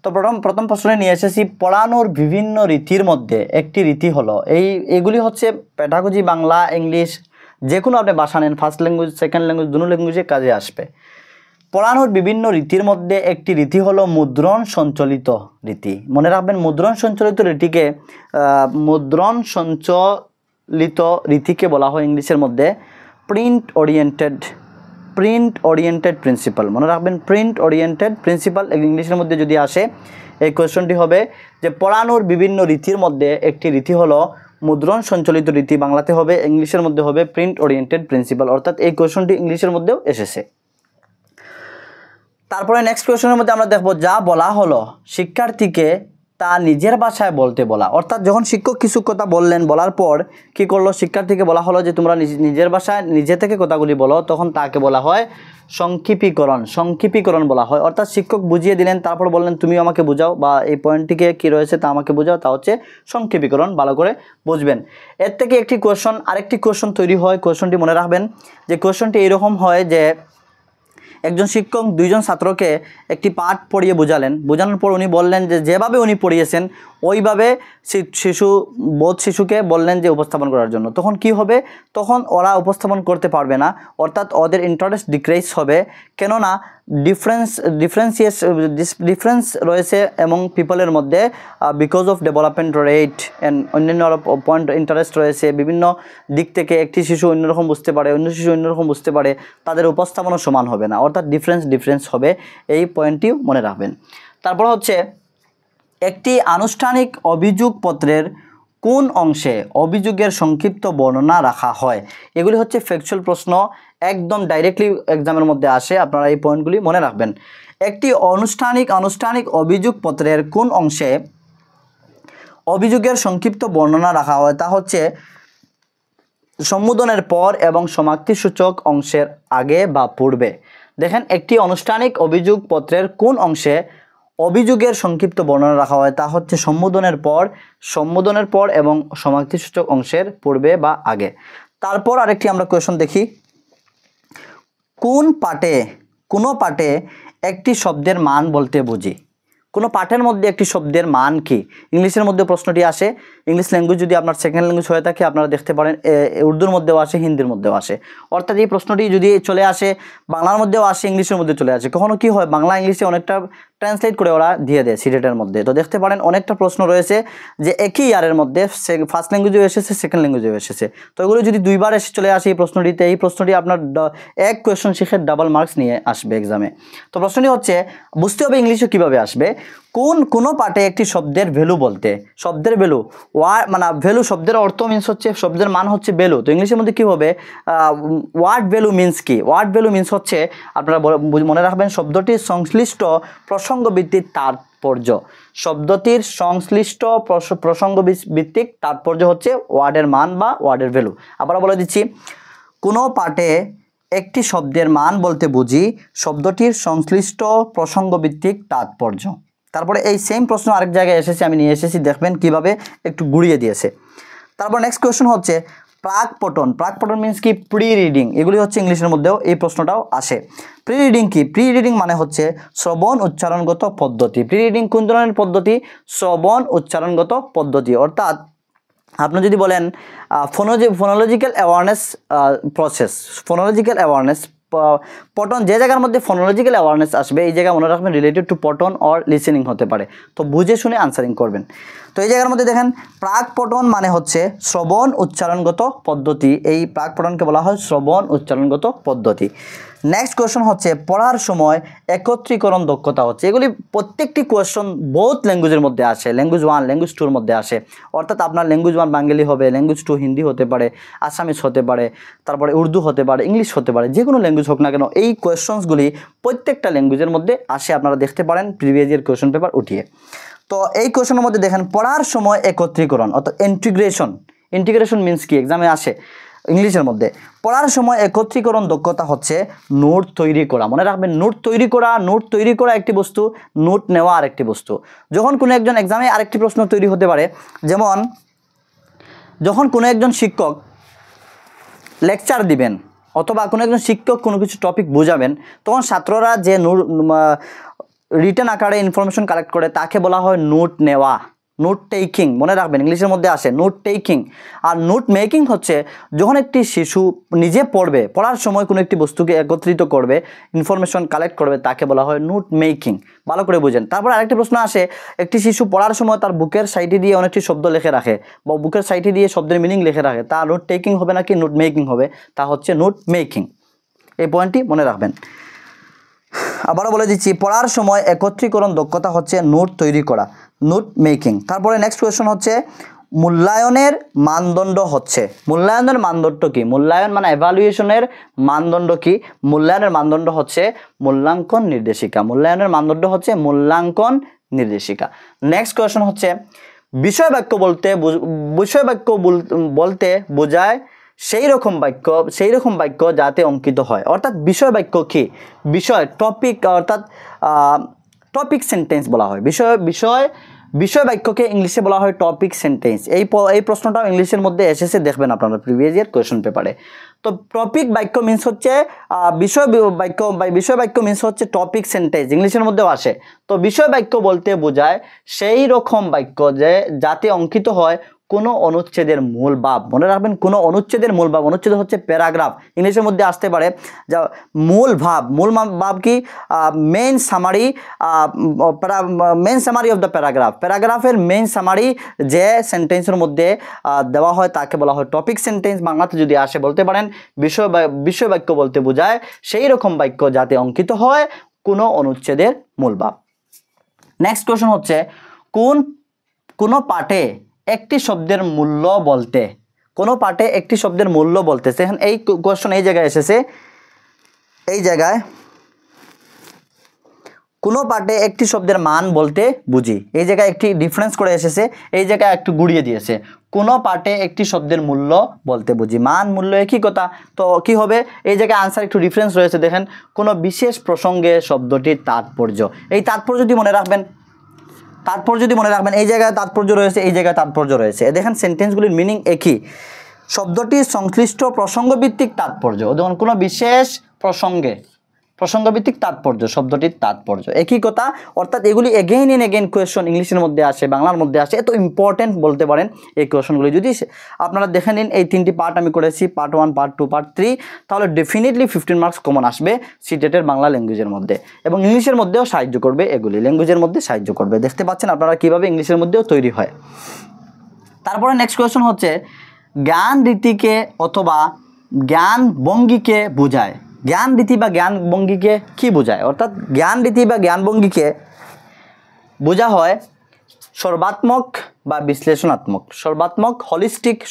Speaker 1: তো প্রথম প্রশ্নে নিয়ে এসেছি, পড়ানোর বিভিন্ন রীতির মধ্যে একটি রীতি হলো, এইগুলি হচ্ছে পেডাগজি, বাংলা, ইংলিশ, যে কোনো আপনি ভাষা নেন, ফার্স্ট ল্যাঙ্গুয়েজ, সেকেন্ড ল্যাঙ্গুয়েজ, দুটো ল্যাঙ্গুয়েজে কাজে আসবে। পড়ানোর বিভিন্ন রীতির মধ্যে একটি রীতি হলো মুদ্রণ সঞ্চালিত রীতি। মনে রাখবেন, মুদ্রণ সঞ্চালিত রীতিকে বলা হয় ইংলিশের মধ্যে প্রিন্ট ওরিয়েন্টেড প্রিন্সিপাল। মনে রাখবেন, প্রিন্ট ওরিয়েন্টেড প্রিন্সিপাল ইংলিশের মধ্যে যদি আসে, এই কোয়েশনটি হবে যে পড়ানোর বিভিন্ন রীতির মধ্যে একটি রীতি হলো মুদ্রণ সঞ্চালিত রীতি, বাংলাতে হবে, ইংলিশের মধ্যে হবে প্রিন্ট ওরিয়েন্টেড প্রিন্সিপাল। অর্থাৎ এই কোয়েশনটি ইংলিশের মধ্যেও এসেছে। তারপরে নেক্সট কোয়েশনের মধ্যে আমরা দেখব, যা বলা হলো শিক্ষার্থীকে তা নিজের ভাষায় বলতে বলা। অর্থাৎ যখন শিক্ষক কিছু কথা বললেন, বলার পর কি করলো, শিক্ষার্থীকে বলা হলো যে তোমরা নিজের ভাষায় নিজে থেকে কথাগুলি বলো, তখন তাকে বলা হয় সংক্ষিপ্তীকরণ। সংক্ষিপ্তীকরণ বলা হয়। অর্থাৎ শিক্ষক বুঝিয়ে দিলেন, তারপর বললেন তুমি আমাকে বোঝাও, বা এই পয়েন্টটিকে কি রয়েছে তা আমাকে বোঝাও, তা হচ্ছে সংক্ষিপ্তীকরণ। ভালো করে বুঝবেন। এর থেকে একটি কোয়েশন, আরেকটি কোয়েশন তৈরি হয়। কোয়েশনটি মনে রাখবেন যে কোয়েশনটি এরকম হয় যে একজন শিক্ষক দুইজন ছাত্রকে একটি পাঠ পড়িয়ে বোঝালেন। বোঝানোর পর উনি বললেন যে যেভাবে উনি পড়িয়েছেন ওইভাবে শিশুকে বললেন যে উপস্থাপন করার জন্য। তখন কি হবে, তখন ওরা উপস্থাপন করতে পারবে না, অর্থাৎ ওদের ইন্টারেস্ট ডিক্রিজ হবে। কেননা ডিফারেন্স রয়েছে এবং পিপলের মধ্যে, because of development rate and অন্যান্য পয়েন্ট ইন্টারেস্ট রয়েছে। বিভিন্ন দিক থেকে একটি শিশু অন্যরকম বুঝতে পারে, অন্য শিশু অন্যরকম বুঝতে পারে, তাদের উপস্থাপনও সমান হবে না, অর্থাৎ ডিফারেন্স হবে। এই পয়েন্টটিও মনে রাখবেন। তারপর হচ্ছে একটি আনুষ্ঠানিক অভিযোগপত্রের কোন অংশে অভিযোগের সংক্ষিপ্ত বর্ণনা রাখা হয়। এগুলি হচ্ছে ফ্যাকচুয়াল প্রশ্ন, একদম ডাইরেক্টলি এক্সামের মধ্যে আসে। আপনারা এই পয়েন্টগুলি মনে রাখবেন। একটি আনুষ্ঠানিক অভিযোগপত্রের কোন অংশে অভিযোগের সংক্ষিপ্ত বর্ণনা রাখা হয়, তা হচ্ছে সম্বোধনের পর এবং সমাপ্তিসূচক অংশের আগে বা পূর্বে। দেখেন, একটি আনুষ্ঠানিক অভিযোগপত্রের কোন অংশে অভিযোগের সংক্ষিপ্ত বর্ণনা রাখা হয়, তা হচ্ছে সম্বোধনের পর এবং সমাপ্তিসূচক অংশের পূর্বে বা আগে। তারপর আরেকটি আমরা কোয়েশন দেখি। কোনো পাঠে একটি শব্দের মান বলতে বুঝি। কোনো পাঠের মধ্যে একটি শব্দের মান কি? ইংলিশের মধ্যে প্রশ্নটি আসে। ইংলিশ ল্যাঙ্গুয়েজ যদি আপনার সেকেন্ড ল্যাঙ্গুয়েজ হয়ে থাকে আপনারা দেখতে পারেন উর্দুর মধ্যেও আসে, হিন্দির মধ্যেও আসে। অর্থাৎ এই প্রশ্নটি যদি চলে আসে বাংলার মধ্যেও আসে, ইংলিশের মধ্যে চলে আসে। কখনো কি হয়, বাংলা ইংলিশে অনেকটা ট্রান্সলেট করে ওরা দিয়ে দেয় সিটেটের মধ্যে। তো দেখতে পারেন অনেকটা প্রশ্ন রয়েছে যে একই ইয়ারের মধ্যে ফার্স্ট ল্যাঙ্গুয়েজেও এসেছে, সেকেন্ড ল্যাঙ্গুয়েজেও এসেছে। তো এগুলো যদি দুইবার এসে চলে আসে এই প্রশ্নটিতে, এই প্রশ্নটি আপনার এক কোয়েশন শিখে ডাবল মার্কস নিয়ে আসবে এক্সামে। তো প্রশ্নটি হচ্ছে, বুঝতে হবে ইংলিশে কিভাবে আসবে। কোনো পাঠে একটি শব্দের ভ্যালু বলতে, শব্দের ভ্যালু মানে ভ্যালু শব্দের অর্থ মিন্স হচ্ছে, শব্দের মান হচ্ছে ভ্যালু। তো ইংলিশের মধ্যে কি হবে, ওয়ার্ড ভ্যালু মিন্স কি? ওয়ার্ড ভ্যালু মিন্স হচ্ছে, আপনারা মনে রাখবেন, শব্দটির সংশ্লিষ্ট প্রসঙ্গভিত্তিক তাৎপর্য। শব্দটির সংশ্লিষ্ট প্রসঙ্গভিত্তিক তাৎপর্য হচ্ছে ওয়ার্ডের মান বা ওয়ার্ডের ভ্যালু। আবার বলে দিচ্ছি, কোনো পাঠে একটি শব্দের মান বলতে বুঝি শব্দটির সংশ্লিষ্ট প্রসঙ্গভিত্তিক তাৎপর্য। তারপরে এই সেম প্রশ্ন আরেক জায়গায় এসেছে, আমি নিয়ে এসেছি, দেখবেন কিভাবে একটু গুড়িয়ে দিয়েছে। তারপর নেক্সট কোয়েশ্চন হচ্ছে প্রাকপঠন। প্রাকপঠন মিন্স কি? Pre reading. এগুলি হচ্ছে ইংলিশের মধ্যেও এই প্রশ্নটাও আসে। প্রি রিডিং কি? প্রি রিডিং মানে হচ্ছে শ্রবণ উচ্চারণগত পদ্ধতি। প্রি রিডিং কোন ধরনের পদ্ধতি? শ্রবণ উচ্চারণগত পদ্ধতি। অর্থাৎ আপনি যদি বলেন phonological awareness process, phonological awareness পঠন, যে জায়গার মধ্যে ফোনোলজিক্যাল অ্যাওয়ারনেস আসবে এই জায়গায় মনে রাখবেন রিলেটেড টু পঠন অর লিসেনিং হতে পারে। তো বুঝে শুনে আনসারিং করবেন। তো এই জায়গার মধ্যে দেখেন প্রাক পঠন মানে হচ্ছে শ্রবণ উচ্চারণগত পদ্ধতি। এই প্রাক পঠনকে বলা হয় শ্রবণ উচ্চারণগত পদ্ধতি। নেক্সট কোয়েশ্চন হচ্ছে পড়ার সময় একত্রীকরণ দক্ষতা হচ্ছে। এগুলি প্রত্যেকটি কোয়েশ্চন বহুত ল্যাঙ্গুয়েজের মধ্যে আসে, ল্যাঙ্গুয়েজ 1 ল্যাঙ্গুয়েজ 2 এর মধ্যে আসে। অর্থাৎ আপনার ল্যাঙ্গুয়েজ 1 বাঙালি হবে, ল্যাঙ্গুয়েজ 2 হিন্দি হতে পারে, আসামিস হতে পারে, তারপরে উর্দু হতে পারে, ইংলিশ হতে পারে, যে কোনো ল্যাঙ্গুয়েজ হোক না কেন এই কোয়েশ্চনসগুলি প্রত্যেকটা ল্যাঙ্গুয়েজের মধ্যে আসে। আপনারা দেখতে পারেন প্রিভিয়াস ইয়ার কোয়েশ্চন পেপার উঠিয়ে। তো এই কোয়েশ্চনের মধ্যে দেখেন পড়ার সময় একত্রীকরণ অর্থাৎ ইন্টিগ্রেশন মিন্স কি? এক্সামে আসে ইংলিশের মধ্যে। পড়ার সময় একত্রীকরণ দক্ষতা হচ্ছে নোট তৈরি করা। মনে রাখবেন, নোট তৈরি করা একটি বস্তু, নোট নেওয়া আরেকটি বস্তু। যখন কোনো একজন এক্সামে আরেকটি প্রশ্ন তৈরি হতে পারে, যেমন যখন কোনো একজন শিক্ষক লেকচার দিবেন অথবা কোনো একজন শিক্ষক কোনো কিছু টপিক বোঝাবেন, তখন ছাত্ররা যে রিটেন আকারে ইনফরমেশন কালেক্ট করে তাকে বলা হয় নোট নেওয়া, নোট টেকিং। মনে রাখবেন ইংলিশের মধ্যে আসে নোট টেকিং। আর নোট মেকিং হচ্ছে যখন একটি শিশু নিজে পড়বে, পড়ার সময় কোনো একটি বস্তুকে একত্রিত করবে, ইনফরমেশন কালেক্ট করবে, তাকে বলা হয় নোট মেকিং। ভালো করে বুঝেন। তারপর আরেকটি প্রশ্ন আসে, একটি শিশু পড়ার সময় তার বুকের সাইডে দিয়ে অনেকটি শব্দ লিখে রাখে বা বুকের সাইডে দিয়ে শব্দের মিনিং লিখে রাখে, তা নোট টেকিং হবে নাকি নোট মেকিং হবে? তা হচ্ছে নোট মেকিং। এই পয়েন্টটি মনে রাখবেন। আবারও বলে দিচ্ছি, পড়ার সময় একত্রীকরণ দক্ষতা হচ্ছে নোট তৈরি করা, নোট মেকিং। তারপরে নেক্সট কোয়েশ্চন হচ্ছে মূল্যায়নের মানদণ্ড হচ্ছে। মূল্যায়নের মানদণ্ড কি? মূল্যায়ন মানে এভালুয়েশনের মানদণ্ড কি? মূল্যায়নের মানদণ্ড হচ্ছে মূল্যাঙ্কন নির্দেশিকা। মূল্যায়নের মানদণ্ড হচ্ছে মূল্যাঙ্কন নির্দেশিকা। নেক্সট কোয়েশ্চন হচ্ছে বিষয় বাক্য বলতে বোঝায় সেই রকম বাক্য যাতে অঙ্কিত হয়। অর্থাৎ বিষয় বাক্য কি? বিষয় টপিক, অর্থাৎ টপিক সেন্টেন্স বলা হয়। বিষয় বাক্যকে ইংলিশে বলা হয় টপিক সেন্টেন্স। এই প্রশ্নটাও ইংলিশের মধ্যে এসেছে, দেখবেন আপনারা প্রিভিয়াস ইয়ার কোয়েশ্চন পেপারে। তো টপিক বাক্য মিন্স হচ্ছে বিষয় বাক্য মিন্স হচ্ছে টপিক সেন্টেন্স, ইংলিশের মধ্যেও আসে। তো বিষয় বাক্য বলতে বোঝায় সেই রকম বাক্য যাতে অঙ্কিত হয় কোনো অনুচ্ছেদের মূল ভাব। মনে রাখবেন, কোনো অনুচ্ছেদের মূল ভাব, অনুচ্ছেদ হচ্ছে প্যারাগ্রাফ, ইংলিশের মধ্যে আসতে পারে। যা মূল ভাব কি? মেইন সামারি অফ দ্য প্যারাগ্রাফের মেইন সামারি যে সেন্টেন্সের মধ্যে দেওয়া হয় তাকে বলা হয় টপিক সেন্টেন্স। বাংলাতে যদি আসে বলতে পারেন বিষয় বাক্য বলতে বোঝায় সেই রকম বাক্য যাতে অঙ্কিত হয় কোনো অনুচ্ছেদের মূল ভাব। নেক্সট কোয়েশ্চন হচ্ছে কোন পাঠে একটি শব্দের মূল্য বলতে, দেখেন এই কোয়েশ্চন এই জায়গায় এসেছে, এই জায়গায় কোনো পাঠে একটি শব্দের মান বলতে বুঝি, এই জায়গায় একটি ডিফারেন্স করে এসেছে, এই জায়গায় একটু গুড়িয়ে দিয়েছে। কোনো পাঠে একটি শব্দের মূল্য বলতে বুঝি, মান মূল্য একই কথা, তো কি হবে? এই জায়গায় আনসার একটু ডিফারেন্স রয়েছে। দেখেন, কোনো বিশেষ প্রসঙ্গে শব্দটির তাৎপর্য, এই তাৎপর্য যদি মনে রাখবেন, এই জায়গায় তাৎপর্য রয়েছে, এই জায়গায় তাৎপর্য রয়েছে। দেখেন সেন্টেন্সগুলির মিনিং একই, শব্দটির সংশ্লিষ্ট প্রসঙ্গভিত্তিক তাৎপর্য। দেখুন, কোনো বিশেষ প্রসঙ্গভিত্তিক তাৎপর্য, শব্দটির তাৎপর্য একই কথা। অর্থাৎ এগুলি এগেইন এন্ড এগেইন কোয়েশ্চন ইংলিশের মধ্যে আসে, বাংলার মধ্যে আসে, এত ইম্পর্টেন্ট বলতে পারেন এই কোয়েশ্চনগুলি। যদি আপনারা দেখে নিন, এই 3টি পার্ট আমি করেছি, পার্ট 1, পার্ট 2, পার্ট 3, তাহলে ডেফিনেটলি 15 মার্কস কমন আসবে সিটেটের বাংলা ল্যাঙ্গুয়েজের মধ্যে, এবং ইংলিশের মধ্যেও সাহায্য করবে, এগুলি ল্যাঙ্গুয়েজের মধ্যে সাহায্য করবে। দেখতে পাচ্ছেন আপনারা কিভাবে ইংলিশের মধ্যেও তৈরি হয়। তারপরে নেক্সট কোয়েশ্চন হচ্ছে জ্ঞান রীতিকে অথবা জ্ঞান ভঙ্গিকে বোঝায়। জ্ঞান রীতি বা জ্ঞান ভঙ্গিকে কি বোঝায়? অর্থাৎ জ্ঞান রীতি বা জ্ঞান ভঙ্গিকে বোঝা হয় সর্বাত্মক বা বিশ্লেষণাত্মক।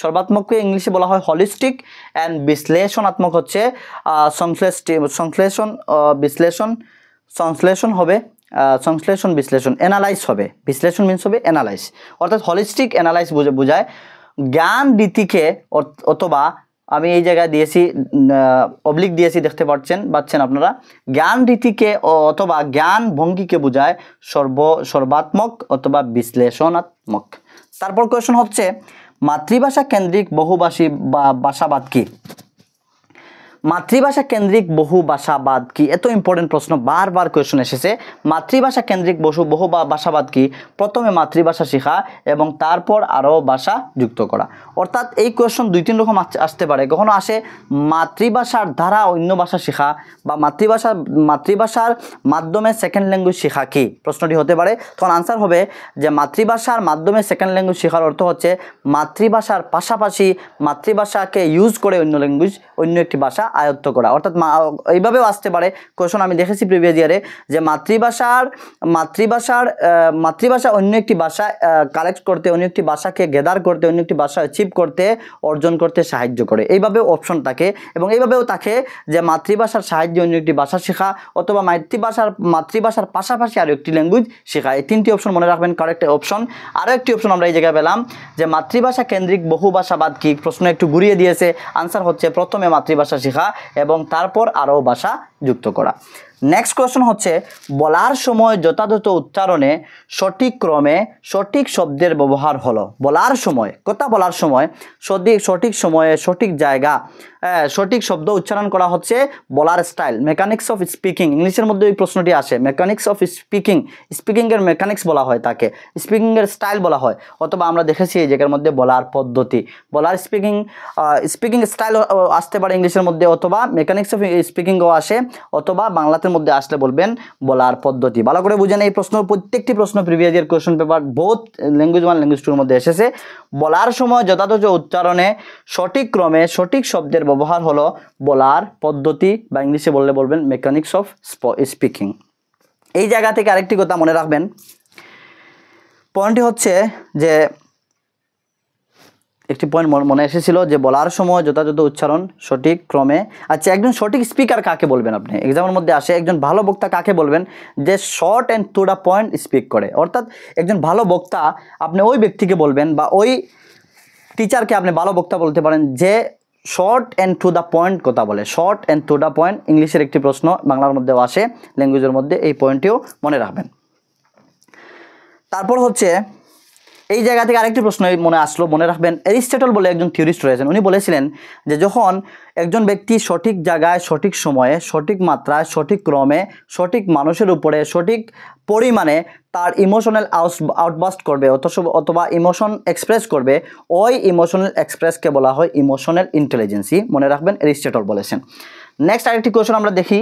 Speaker 1: সর্বাত্মককে ইংলিশে বলা হয় হলিস্টিক, অ্যান্ড বিশ্লেষণাত্মক হচ্ছে বিশ্লেষণ অ্যানালাইজ হবে। বিশ্লেষণ মিন্স হবে অ্যানালাইজ, অর্থাৎ হলিস্টিক অ্যানালাইজ বোঝায়। জ্ঞান রীতিকে অথবা আমি এই জায়গায় দিয়েছি, অবলিক দিয়েছি, দেখতে পাচ্ছেন আপনারা। জ্ঞান রীতিকে অথবা জ্ঞান ভঙ্গিকে বোঝায় সর্বাত্মক অথবা বিশ্লেষণাত্মক। তারপর কোয়েশ্চন হচ্ছে মাতৃভাষা কেন্দ্রিক বহুভাষী বা ভাষাবাদ কি? মাতৃভাষা কেন্দ্রিক বহু ভাষাবাদ কি? এত ইম্পর্টেন্ট প্রশ্ন, বারবার কোয়েশ্চন এসেছে। মাতৃভাষা কেন্দ্রিক বহু ভাষাবাদ কি? প্রথমে মাতৃভাষা শেখা এবং তারপর আরও ভাষা যুক্ত করা। অর্থাৎ এই কোয়েশ্চন 2-3 রকম আসতে পারে। কখনো আসে মাতৃভাষার দ্বারা অন্য ভাষা শেখা, বা মাতৃভাষার মাধ্যমে সেকেন্ড ল্যাঙ্গুয়েজ শেখা কি? প্রশ্নটি হতে পারে। তখন আনসার হবে যে মাতৃভাষার মাধ্যমে সেকেন্ড ল্যাঙ্গুয়েজ শেখার অর্থ হচ্ছে মাতৃভাষার পাশাপাশি মাতৃভাষাকে ইউজ করে অন্য একটি ভাষা আয়ত্ত করা। অর্থাৎ এইভাবেও আসতে পারে কোয়েশ্চন, আমি দেখেছি প্রিভিয়াস ইয়ারে, যে মাতৃভাষা অন্য একটি ভাষা কালেক্ট করতে, অন্য একটি ভাষাকে গ্যাদার করতে, অন্য একটি ভাষা অ্যাচিভ করতে, অর্জন করতে সাহায্য করে। এইভাবেও অপশন থাকে, এবং এইভাবেও থাকে যে মাতৃভাষার সাহায্যে অন্য একটি ভাষা শেখা, অথবা মাতৃভাষার পাশাপাশি আরও একটি ল্যাঙ্গুয়েজ শেখা। এই 3টি অপশন মনে রাখবেন, কারেক্ট অপশন। আরও একটি অপশন আমরা এই জায়গায় পেলাম যে মাতৃভাষা কেন্দ্রিক বহু ভাষাবাদ কি? প্রশ্ন একটু ঘুরিয়ে দিয়েছে, আনসার হচ্ছে প্রথমে মাতৃভাষা শেখা এবং তারপর আরও ভাষা যুক্ত করা। নেক্সট কোয়েশ্চন হচ্ছে বলার সময় যথাযথ উচ্চারণে সঠিক ক্রমে সঠিক শব্দের ব্যবহার হলো। বলার সময় সঠিক সময়ে সঠিক জায়গা সঠিক শব্দ উচ্চারণ করা হচ্ছে বলার স্টাইল। মেকানিক্স অফ স্পিকিং, ইংলিশের মধ্যে এই প্রশ্নটি আসে। মেকানিক্স অফ স্পিকিংয়ের মেকানিক্স বলা হয় তাকে, স্পিকিংয়ের স্টাইল বলা হয়, অথবা আমরা দেখেছি এই জায়গার মধ্যে বলার পদ্ধতি, বলার স্পিকিং স্টাইল আসতে পারে ইংলিশের মধ্যে, অথবা মেকানিক্স অফ স্পিকিংও আসে, অথবা বাংলাতে মধ্যে আসলে বলবেন বলার পদ্ধতি। ভালো করে বুঝেন, এই প্রত্যেকটি প্রশ্ন previous year question paper both language 1 language 2 এর মধ্যে এসেছে। বলার সময় যথাযথ উচ্চারণে সঠিক ক্রমে সঠিক শব্দের ব্যবহার হলো বলার পদ্ধতি, বা ইংলিশে বলবেন মেকানিক্স অফ স্পিকিং। এই জায়গা থেকে আরেকটি কথা মনে রাখবেন, পয়েন্টটি হচ্ছে যে একটি পয়েন্ট মনে এসেছিল যে বলার সময় যথাযথ উচ্চারণ সঠিক ক্রমে। আচ্ছা, একজন সঠিক স্পিকার কাকে বলবেন আপনি? এক্সামের মধ্যে আসে একজন ভালো বক্তা কাকে বলবেন? যে short and to the point speak করে। অর্থাৎ একজন ভালো বক্তা আপনি ওই ব্যক্তিকে বলবেন বা ওই টিচারকে আপনি ভালো বক্তা বলতে পারেন যে short and to the point কথা বলে। Short and to the point ইংলিশের একটি প্রশ্ন, বাংলার মধ্যেও আসে, ল্যাঙ্গুয়েজের মধ্যে, এই পয়েন্টটিও মনে রাখবেন। তারপর হচ্ছে এই জায়গা থেকে আরেকটি প্রশ্ন মনে আসলো, মনে রাখবেন অ্যারিস্টটল বলে একজন থিওরিস্ট রয়েছেন, উনি বলেছিলেন যে যখন একজন ব্যক্তি সঠিক জায়গায় সঠিক সময়ে সঠিক মাত্রায় সঠিক ক্রমে সঠিক মানুষের উপরে সঠিক পরিমাণে তার ইমোশনাল আউটবাস্ট করবে অথবা ইমোশন এক্সপ্রেস করবে, ওই ইমোশনাল এক্সপ্রেসকে বলা হয় ইমোশনাল ইন্টেলিজেন্সি। মনে রাখবেন অ্যারিস্টটল বলেছেন। নেক্সট আরেকটি কোয়েশ্চন আমরা দেখি,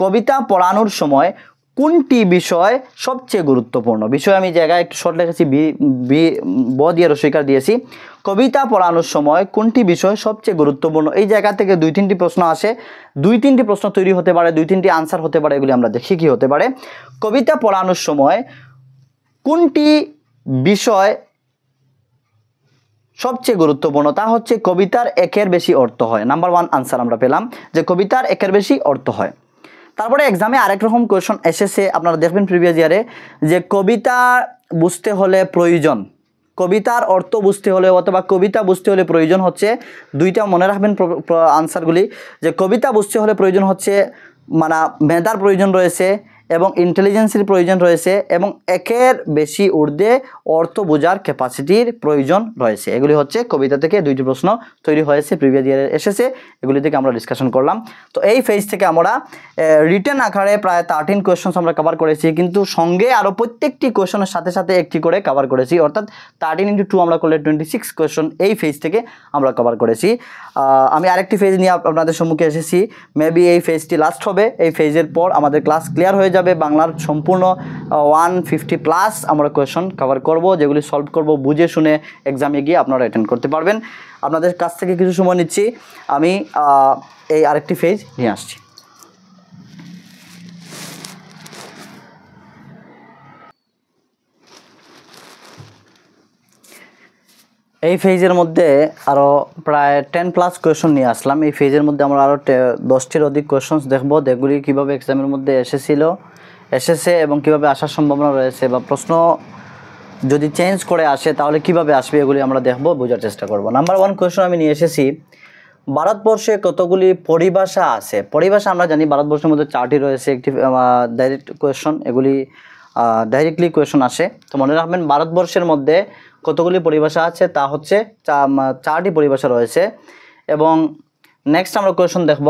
Speaker 1: কবিতা পড়ানোর সময় কোনটি বিষয় সবচেয়ে গুরুত্বপূর্ণ? বিষয় আমি জায়গায় একটু শর্ট লিখেছি, ব দিয়ে রসিকার দিয়েছি। কবিতা পড়ানোর সময় কোনটি বিষয় সবচেয়ে গুরুত্বপূর্ণ? এই জায়গা থেকে 2-3টি প্রশ্ন আসে, 2-3টি প্রশ্ন তৈরি হতে পারে, 2-3টি আনসার হতে পারে, এগুলি আমরা দেখি কি হতে পারে। কবিতা পড়ানোর সময় কোনটি বিষয় সবচেয়ে গুরুত্বপূর্ণ? তা হচ্ছে কবিতার একের বেশি অর্থ হয়। নাম্বার 1 আনসার আমরা পেলাম যে কবিতার একের বেশি অর্থ হয়। তারপরে এক্সামে আরেক রকম কোয়েশন এসেছে, আপনারা দেখবেন প্রিভিয়াস ইয়ারে, যে কবিতা বুঝতে হলে প্রয়োজন, কবিতার অর্থ বুঝতে হলে অথবা কবিতা বুঝতে হলে প্রয়োজন হচ্ছে, দুইটা মনে রাখবেন আনসারগুলি, যে কবিতা বুঝতে হলে প্রয়োজন হচ্ছে মানে মেধার প্রয়োজন রয়েছে এবং ইন্টেলিজেন্সের প্রয়োজন রয়েছে এবং একের বেশি ঊর্ধ্বে অর্থ বোঝার ক্যাপাসিটির প্রয়োজন রয়েছে। এগুলি হচ্ছে কবিতা থেকে 2টি প্রশ্ন তৈরি হয়েছে, প্রিভিয়াস ইয়ারে এসেছে, এগুলি থেকে আমরা ডিসকাশন করলাম। তো এই ফেজ থেকে আমরা রিটেন আকারে প্রায় 13 কোয়েশনস আমরা কভার করেছি, কিন্তু সঙ্গে আরও প্রত্যেকটি কোয়েশনের সাথে সাথে একটি করে কভার করেছি, অর্থাৎ 13 × 2 আমরা করলে 26 কোয়েশন এই ফেজ থেকে আমরা কভার করেছি। আমি আরেকটি ফেজ নিয়ে আপনাদের সম্মুখে এসেছি, মেবি এই ফেজটি লাস্ট হবে, এই ফেজের পর আমাদের ক্লাস ক্লিয়ার হয়ে যাবে, বাংলার সম্পূর্ণ 150+ আমরা কোয়েশন কভার করব, যেগুলি সলভ করব বুঝে শুনে এক্সামে গিয়ে আপনারা অ্যাটেন্ড করতে পারবেন। আপনাদের কাছ থেকে কিছু সময় নিচ্ছি, আমি এই আরেকটি ফেজ নিয়ে আসছি। এই ফেজের মধ্যে আরও প্রায় 10+ কোয়েশন নিয়ে আসলাম। এই ফেজের মধ্যে আমরা আরও 10টির অধিক কোয়েশনস দেখব, যেগুলি কীভাবে এক্সামের মধ্যে এসেছে এবং কীভাবে আসার সম্ভাবনা রয়েছে, বা প্রশ্ন যদি চেঞ্জ করে আসে তাহলে কিভাবে আসবে, এগুলি আমরা দেখব, বোঝার চেষ্টা করব। নাম্বার 1 কোয়েশন আমি নিয়ে এসেছি, ভারতবর্ষে কতগুলি পরিভাষা আছে? পরিভাষা আমরা জানি ভারতবর্ষের মধ্যে 4টি রয়েছে, একটি ডাইরেক্ট কোয়েশন, এগুলি ডাইরেক্টলি কোয়েশন আসে। তো মনে রাখবেন ভারতবর্ষের মধ্যে কতগুলি পরিভাষা আছে, তা হচ্ছে 4টি পরিভাষা রয়েছে। এবং নেক্সট আমরা কোয়েশন দেখব,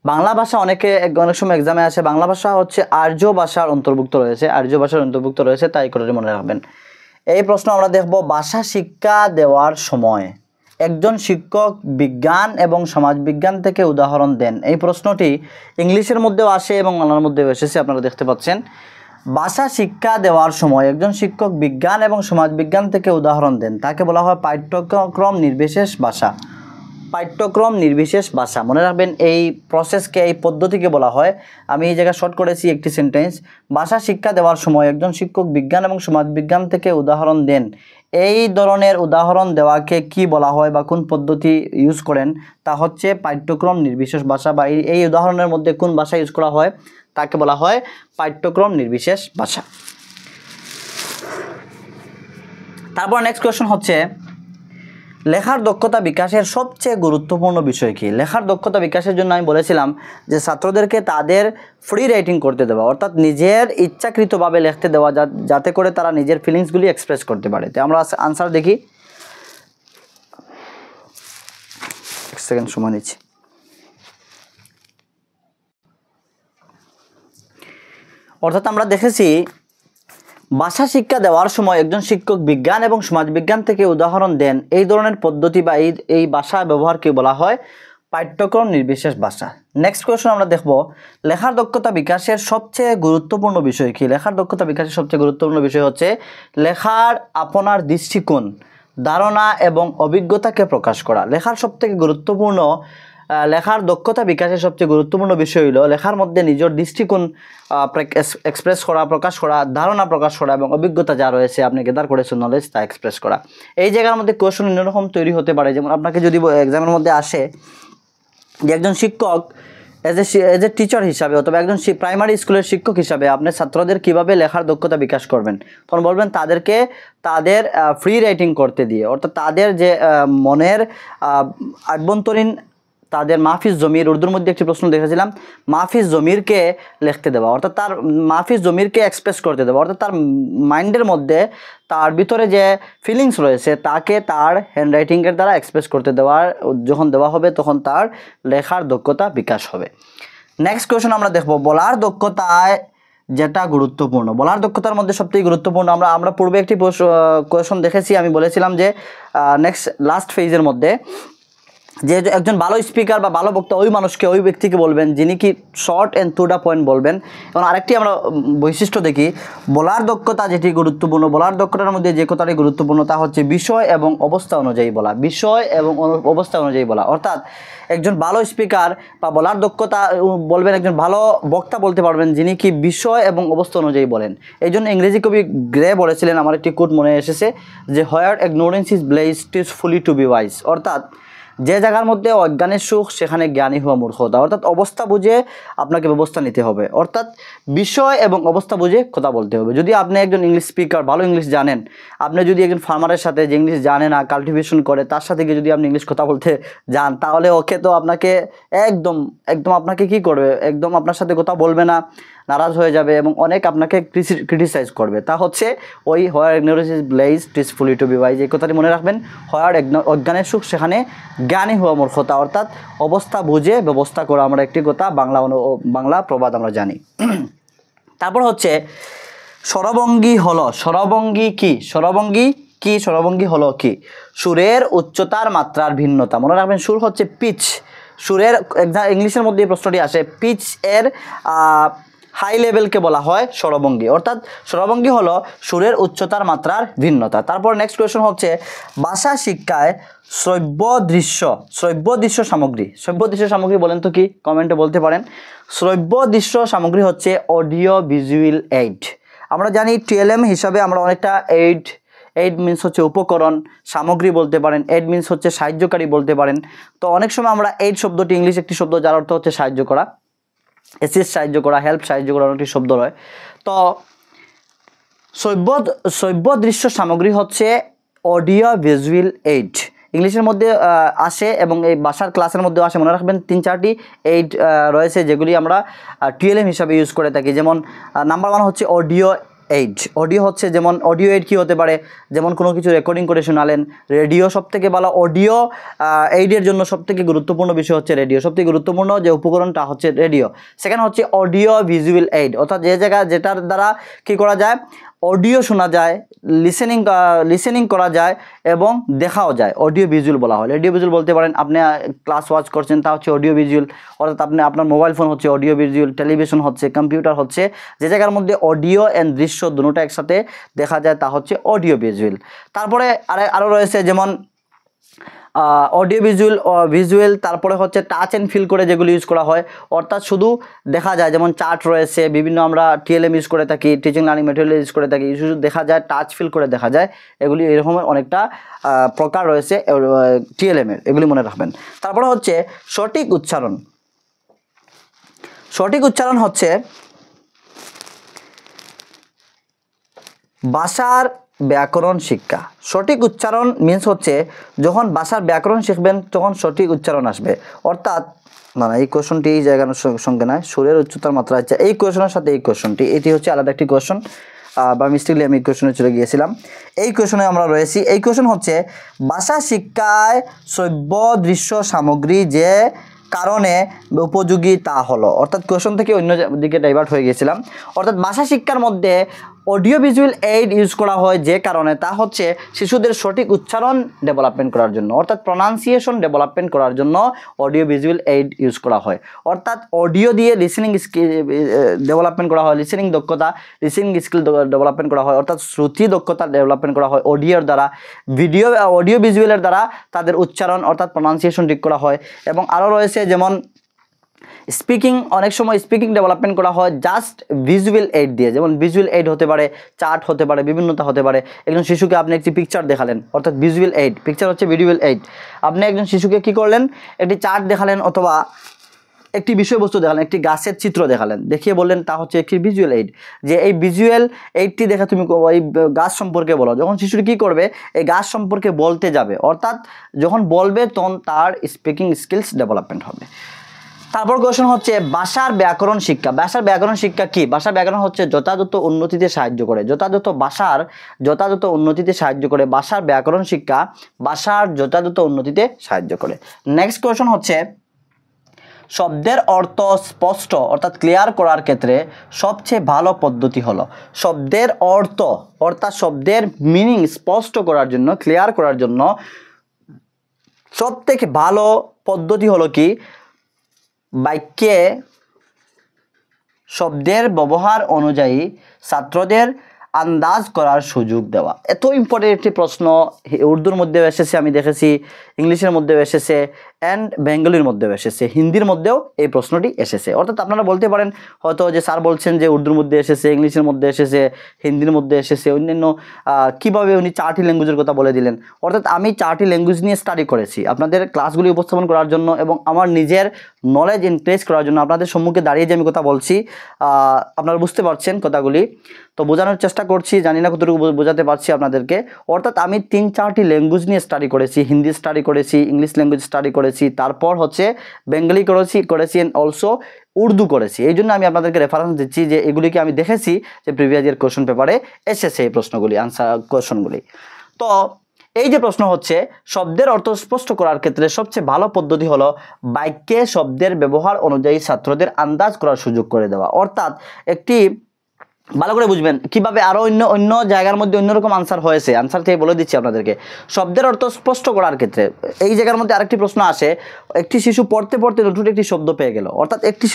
Speaker 1: বাংলা ভাষা অনেক সময় এক্সামে আসে, বাংলা ভাষা হচ্ছে আর্য ভাষার অন্তর্ভুক্ত রয়েছে, তাই করে মনে রাখবেন। এই প্রশ্ন আমরা দেখব, ভাষা শিক্ষা দেওয়ার সময় একজন শিক্ষক বিজ্ঞান এবং সমাজবিজ্ঞান থেকে উদাহরণ দেন। এই প্রশ্নটি ইংলিশের মধ্যেও আসে এবং বাংলার মধ্যেও এসেছে, আপনারা দেখতে পাচ্ছেন। ভাষা শিক্ষা দেওয়ার সময় একজন শিক্ষক বিজ্ঞান এবং সমাজবিজ্ঞান থেকে উদাহরণ দেন, তাকে বলা হয় পাঠ্যক্রম নির্বিশেষ ভাষা। পাঠ্যক্রম নির্বিশেষ ভাষা, মনে রাখবেন এই প্রসেসকে, এই পদ্ধতিকে বলা হয়, আমি এই জায়গায় শর্ট করেছি একটি সেন্টেন্স, ভাষা শিক্ষা দেওয়ার সময় একজন শিক্ষক বিজ্ঞান এবং সমাজবিজ্ঞান থেকে উদাহরণ দেন। এই ধরনের উদাহরণ দেওয়াকে কি বলা হয় বা কোন পদ্ধতি ইউজ করেন, তা হচ্ছে পাঠ্যক্রম নির্বিশেষ ভাষা, বা এই উদাহরণের মধ্যে কোন ভাষা ইউজ করা হয় তাকে বলা হয় পাঠ্যক্রম নির্বিশেষ ভাষা। তারপর নেক্সট কোয়েশ্চন হচ্ছে, লেখার দক্ষতা বিকাশের সবচেয়ে গুরুত্বপূর্ণ বিষয় কি? লেখার দক্ষতা বিকাশের জন্য আমি বলেছিলাম যে ছাত্রদেরকে তাদের ফ্রি রাইটিং করতে দেওয়া, অর্থাৎ নিজের ইচ্ছাকৃতভাবে লিখতে দেওয়া, যাতে করে তারা নিজের ফিলিংসগুলি এক্সপ্রেস করতে পারে। তো আমরা আনসার দেখি, এক সেকেন্ড সময় নিচ্ছি। অর্থাৎ আমরা দেখেছি ভাষা শিক্ষা দেওয়ার সময় একজন শিক্ষক বিজ্ঞান এবং সমাজবিজ্ঞান থেকে উদাহরণ দেন, এই ধরনের পদ্ধতি বা এই ভাষা ব্যবহারকে বলা হয় পাঠ্যক্রম নির্বিশেষ ভাষা। নেক্সট কোয়েশ্চন আমরা দেখব, লেখার দক্ষতা বিকাশের সবচেয়ে গুরুত্বপূর্ণ বিষয় কি? লেখার দক্ষতা বিকাশের সবচেয়ে গুরুত্বপূর্ণ বিষয় হচ্ছে লেখার আপনার দৃষ্টিকোণ, ধারণা এবং অভিজ্ঞতাকে প্রকাশ করা। লেখার সবথেকে গুরুত্বপূর্ণ লেখার দক্ষতা বিকাশের সবচেয়ে গুরুত্বপূর্ণ বিষয় হলো লেখার মধ্যে নিজের দৃষ্টিকোণ এক্সপ্রেস করা, প্রকাশ করা, ধারণা প্রকাশ করা এবং অভিজ্ঞতা যা রয়েছে আপনি গেদার করেছেন নলেজ তা এক্সপ্রেস করা। এই জায়গার মধ্যে কোয়েশন অন্যরকম তৈরি হতে পারে। যেমন আপনাকে যদি এক্সামের মধ্যে আসে যে একজন শিক্ষক এজ এ টিচার হিসাবে অথবা একজন প্রাইমারি স্কুলের শিক্ষক হিসাবে আপনি ছাত্রদের কিভাবে লেখার দক্ষতা বিকাশ করবেন, তখন বলবেন তাদেরকে তাদের ফ্রি রাইটিং করতে দিয়ে, অর্থাৎ তাদের যে মনের আভ্যন্তরীণ তাদের মাহফিজ জমির, উর্দুর মধ্যে একটি প্রশ্ন দেখেছিলাম, মাহফিজ জমিরকে লিখতে দেওয়া, অর্থাৎ তার মাহফিজ জমিরকে এক্সপ্রেস করতে দেওয়া, অর্থাৎ তার মাইন্ডের মধ্যে তার ভিতরে যে ফিলিংস রয়েছে তাকে তার হ্যান্ডরাইটিংয়ের দ্বারা এক্সপ্রেস করতে দেওয়ার যখন দেওয়া হবে তখন তার লেখার দক্ষতা বিকাশ হবে। নেক্সট কোয়েশন আমরা দেখব বলার দক্ষতায় যেটা গুরুত্বপূর্ণ। বলার দক্ষতার মধ্যে সবথেকে গুরুত্বপূর্ণ আমরা পূর্বে একটি কোয়েশন দেখেছি, আমি বলেছিলাম যে লাস্ট ফেজের মধ্যে যে একজন ভালো স্পিকার বা ভালো বক্তা ওই মানুষকে, ওই ব্যক্তিকে বলবেন যিনি কি short and to the point বলবেন। এবং আরেকটি আমরা বৈশিষ্ট্য দেখি, বলার দক্ষতা যেটি গুরুত্বপূর্ণ, বলার দক্ষতার মধ্যে যে কথাটি গুরুত্বপূর্ণ তা হচ্ছে বিষয় এবং অবস্থা অনুযায়ী বলা, বিষয় এবং অবস্থা অনুযায়ী বলা। অর্থাৎ একজন ভালো স্পিকার বা বলার দক্ষতা বলবেন, একজন ভালো বক্তা বলতে পারবেন যিনি কি বিষয় এবং অবস্থা অনুযায়ী বলেন। এই জন্য ইংরেজি কবি গ্রে বলেছিলেন, আমার একটি কোট মনে এসেছে, যে where ignorance is bliss is folly to be wise. অর্থাৎ যে জায়গার মধ্যে অজ্ঞানের সুখ সেখানে জ্ঞানী হওয়া মূর্খতা। অর্থাৎ অবস্থা বুঝে আপনাকে ব্যবস্থা নিতে হবে, অর্থাৎ বিষয় এবং অবস্থা বুঝে কথা বলতে হবে। যদি আপনি একজন ইংলিশ স্পিকার, ভালো ইংলিশ জানেন, আপনি যদি একজন ফার্মারের সাথে যে ইংলিশ জানে না, কাল্টিভেশন করে, তার সাথে গিয়ে যদি আপনি ইংলিশ কথা বলতে যান, তাহলে ওকে তো আপনাকে একদম আপনাকে কি করবে, একদম আপনার সাথে কথা বলবে না, নারাজ হয়ে যাবে এবং অনেক আপনাকে ক্রিটিসাইজ করবে। তা হচ্ছে ওই where ignorance is bliss is folly to be wise, এই কথাটি মনে রাখবেন। হোয়ার অজ্ঞানের সুখ সেখানে জ্ঞানী হওয়া মূর্খতা, অর্থাৎ অবস্থা বুঝে ব্যবস্থা করা, আমরা একটি কথা বাংলা প্রবাদ আমরা জানি। তারপর হচ্ছে স্বরভঙ্গি হলো, স্বরভঙ্গি কি, স্বরভঙ্গি হলো কি? সুরের উচ্চতার মাত্রার ভিন্নতা। মনে রাখবেন সুর হচ্ছে পিচ, সুরের ইংলিশের মধ্যে এই প্রশ্নটি আসে, পিচ এর হাই লেভেলকে বলা হয় স্বরভঙ্গি। অর্থাৎ স্বরভঙ্গি হলো সুরের উচ্চতার মাত্রার ভিন্নতা। তারপর নেক্সট কোয়েশন হচ্ছে ভাষা শিক্ষায় শ্রব্য দৃশ্য সামগ্রী বলেন তো কি, কমেন্টে বলতে পারেন। শ্রব্য দৃশ্য সামগ্রী হচ্ছে অডিও ভিজুয়াল এইড। আমরা জানি টিএলএম হিসাবে আমরা অনেকটা এইড মিনস হচ্ছে উপকরণ, সামগ্রী বলতে পারেন, এইড মিনস হচ্ছে সাহায্যকারী বলতে পারেন। তো অনেক সময় আমরা এইড শব্দটি ইংলিশ একটি শব্দ যার অর্থ হচ্ছে সাহায্য করা, অ্যাসিস্ট সাহায্য করা, হেল্প সাহায্য করা, অনেকটি শব্দ রয়। তো শ্রব্য দৃশ্য সামগ্রী হচ্ছে অডিও ভিজুয়াল এইড, ইংলিশের মধ্যে আসে এবং এই ভাষার ক্লাসের মধ্যেও আসে। মনে রাখবেন 3-4টি এইড রয়েছে যেগুলি আমরা টিএলএম হিসাবে ইউজ করে থাকি। যেমন নাম্বার 1 হচ্ছে অডিও এইড। অডিও হচ্ছে যেমন অডিও এইড কী হতে পারে, যেমন কোনো কিছু রেকর্ডিং করে শোনালেন, রেডিও সবথেকে ভালো। অডিও এইডের জন্য সবথেকে গুরুত্বপূর্ণ বিষয় হচ্ছে রেডিও, সবথেকে গুরুত্বপূর্ণ যে উপকরণটা হচ্ছে রেডিও। সেকেন্ড হচ্ছে অডিও ভিজুয়াল এইড, অর্থাৎ যেটার দ্বারা কী করা যায়, অডিও শোনা যায়, লিসেনিং করা যায় এবং দেখাও যায়, অডিও ভিজুয়াল বলা হয়। অডিও ভিজুয়াল বলতে পারেন আপনি ক্লাস ওয়াচ করছেন, তা হচ্ছে অডিও ভিজুয়াল। অর্থাৎ আপনার মোবাইল ফোন হচ্ছে অডিও ভিজুয়াল, টেলিভিশন হচ্ছে, কম্পিউটার হচ্ছে, যে জায়গার মধ্যে অডিও অ্যান্ড দৃশ্য দুটোটা একসাথে দেখা যায় তা হচ্ছে অডিও ভিজুয়াল। তারপরে আরও রয়েছে যেমন অডিও ভিজুয়াল, তারপরে হচ্ছে টাচ অ্যান্ড ফিল করে যেগুলো ইউজ করা হয়, অর্থাৎ শুধু দেখা যায়, যেমন চার্ট রয়েছে, বিভিন্ন আমরা টিএলএম ইউজ করে থাকি, টিচিং লার্নিং ম্যাটেরিয়াল ইউজ করে থাকি, শুধু দেখা যায়, টাচ ফিল করে দেখা যায়, এগুলি এরকমের অনেকটা প্রকার রয়েছে টিএলএমের, এগুলি মনে রাখবেন। তারপরে হচ্ছে সঠিক উচ্চারণ হচ্ছে ভাষার ব্যাকরণ শিক্ষা। সঠিক উচ্চারণ মিন্স হচ্ছে যখন ভাষার ব্যাকরণ শিখবেন তখন সঠিক উচ্চারণ আসবে। অর্থাৎ এই কোয়েশনটি এই জায়গার সঙ্গে নয়, সুরের উচ্চতার মাত্রা হচ্ছে এই কোয়েশনের সাথে এই কোয়েশনটি, এটি হচ্ছে আলাদা একটি কোয়েশন, বা মিস্টেকলি আমি এই কোয়েশনে চলে গিয়েছিলাম। এই কোয়েশনে আমরা রয়েছি। এই কোয়েশন হচ্ছে ভাষা শিক্ষায় শ্রব্য দৃশ্য সামগ্রী যে কারণে উপযোগী তা হলো। অর্থাৎ কোয়েশন থেকে অন্য দিকে ডাইভার্ট হয়ে গিয়েছিলাম। অর্থাৎ ভাষা শিক্ষার মধ্যে অডিও ভিজুয়াল এইড ইউজ করা হয় যে কারণে, তা হচ্ছে শিশুদের সঠিক উচ্চারণ ডেভেলপমেন্ট করার জন্য, অর্থাৎ প্রনাউন্সিয়েশন ডেভেলপমেন্ট করার জন্য অডিও ভিজুয়াল এইড ইউজ করা হয়। অর্থাৎ অডিও দিয়ে লিসেনিং স্কিল ডেভেলপমেন্ট করা হয়, লিসেনিং স্কিল ডেভেলপমেন্ট করা হয়, অর্থাৎ শ্রুতি দক্ষতা ডেভেলপমেন্ট করা হয় অডিওর দ্বারা। অডিও ভিজুয়ালের দ্বারা তাদের উচ্চারণ অর্থাৎ প্রনাউন্সিয়েশন ঠিক করা হয়। এবং আরও রয়েছে যেমন স্পিকিং, অনেক সময় স্পিকিং ডেভেলপমেন্ট করা হয় জাস্ট ভিজুয়াল এইড দিয়ে, যেমন ভিজুয়াল এইড হতে পারে, চার্ট হতে পারে, বিভিন্নতা হতে পারে। একজন শিশুকে আপনি একটি পিকচার দেখালেন, অর্থাৎ ভিজুয়াল এইড, পিকচার হচ্ছে ভিজুয়াল এইড। আপনি একজন শিশুকে কি করলেন, একটি চার্ট দেখালেন অথবা একটি বিষয়বস্তু দেখালেন, একটি গাছের চিত্র দেখালেন, দেখিয়ে বললেন তা হচ্ছে একটি ভিজুয়াল এইড, যে এই ভিজুয়াল এইডটি দেখে তুমি এই গাছ সম্পর্কে বলো। যখন শিশুটি কী করবে, এই গাছ সম্পর্কে বলতে যাবে, অর্থাৎ যখন বলবে তখন তার স্পিকিং স্কিলস ডেভেলপমেন্ট হবে। তারপর কোয়েশন হচ্ছে ভাষার ব্যাকরণ শিক্ষা। ভাষার ব্যাকরণ শিক্ষা কি? ভাষার ব্যাকরণ হচ্ছে যথাযথ উন্নতিতে সাহায্য করে, যথাযথ উন্নতিতে সাহায্য করে। ভাষার ব্যাকরণ শিক্ষা ভাষার যথাযথ উন্নতিতে সাহায্য করে। নেক্সট কোয়েশন হচ্ছে শব্দের অর্থ স্পষ্ট অর্থাৎ ক্লিয়ার করার ক্ষেত্রে সবচেয়ে ভালো পদ্ধতি হলো, শব্দের অর্থ অর্থাৎ শব্দের মিনিং স্পষ্ট করার জন্য, ক্লিয়ার করার জন্য সবথেকে ভালো পদ্ধতি হলো কি, বাক্যে শব্দের ব্যবহার অনুযায়ী ছাত্রদের আন্দাজ করার সুযোগ দেওয়া। এত ইম্পর্টেন্ট একটি প্রশ্ন, উর্দুর মধ্যেও এসেছে, আমি দেখেছি ইংলিশের মধ্যেও এসেছে, অ্যান্ড বেঙ্গলির মধ্যেও এসেছে, হিন্দির মধ্যেও এই প্রশ্নটি এসেছে। অর্থাৎ আপনারা বলতে পারেন হয়তো যে স্যার বলছেন যে উর্দুর মধ্যে এসেছে, ইংলিশের মধ্যে এসেছে, হিন্দির মধ্যে এসেছে, অন্যান্য কীভাবে উনি 4টি ল্যাঙ্গুয়েজের কথা বলে দিলেন। অর্থাৎ আমি 4টি ল্যাঙ্গুয়েজ নিয়ে স্টাডি করেছি আপনাদের ক্লাসগুলি উপস্থাপন করার জন্য এবং আমার নিজের নলেজ ইনক্রিজ করার জন্য। আপনাদের সম্মুখে দাঁড়িয়ে যে আমি কথা বলছি, আপনারা বুঝতে পারছেন কথাগুলি, তো বোঝানোর চেষ্টা করছি, জানি না কতটুকু বোঝাতে পারছি আপনাদেরকে। অর্থাৎ আমি 3-4টি ল্যাঙ্গুয়েজ নিয়ে স্টাডি করেছি, হিন্দি স্টাডি করেছি, ইংলিশ ল্যাঙ্গুয়েজ স্টাডি করেছি, তারপর হচ্ছে বেঙ্গলি করেছি অ্যান্ড অলসো উর্দু করেছি। এই জন্য আমি আপনাদেরকে রেফারেন্স দিচ্ছি যে এগুলিকে আমি দেখেছি যে প্রিভিয়াস ইয়ার কোয়েশ্চন পেপারে এসেছে এই প্রশ্নগুলি, আনসার কোয়েশ্চনগুলি। তো এই যে প্রশ্ন হচ্ছে শব্দের অর্থ স্পষ্ট করার ক্ষেত্রে সবচেয়ে ভালো পদ্ধতি হলো বাক্যে শব্দের ব্যবহার অনুযায়ী ছাত্রদের আন্দাজ করার সুযোগ করে দেওয়া। অর্থাৎ একটি ভালো করে বুঝবেন কিভাবে, আরও অন্য জায়গার মধ্যে অন্যরকম আনসার হয়েছে, আনসার থেকে বলে দিচ্ছি আপনাদেরকে। শব্দের অর্থ স্পষ্ট করার ক্ষেত্রে এই জায়গার মধ্যে আরেকটি প্রশ্ন আসে, একটি শিশু পড়তে পড়তে নতুন একটি শব্দ পেয়ে গেল। অর্থাৎ একটি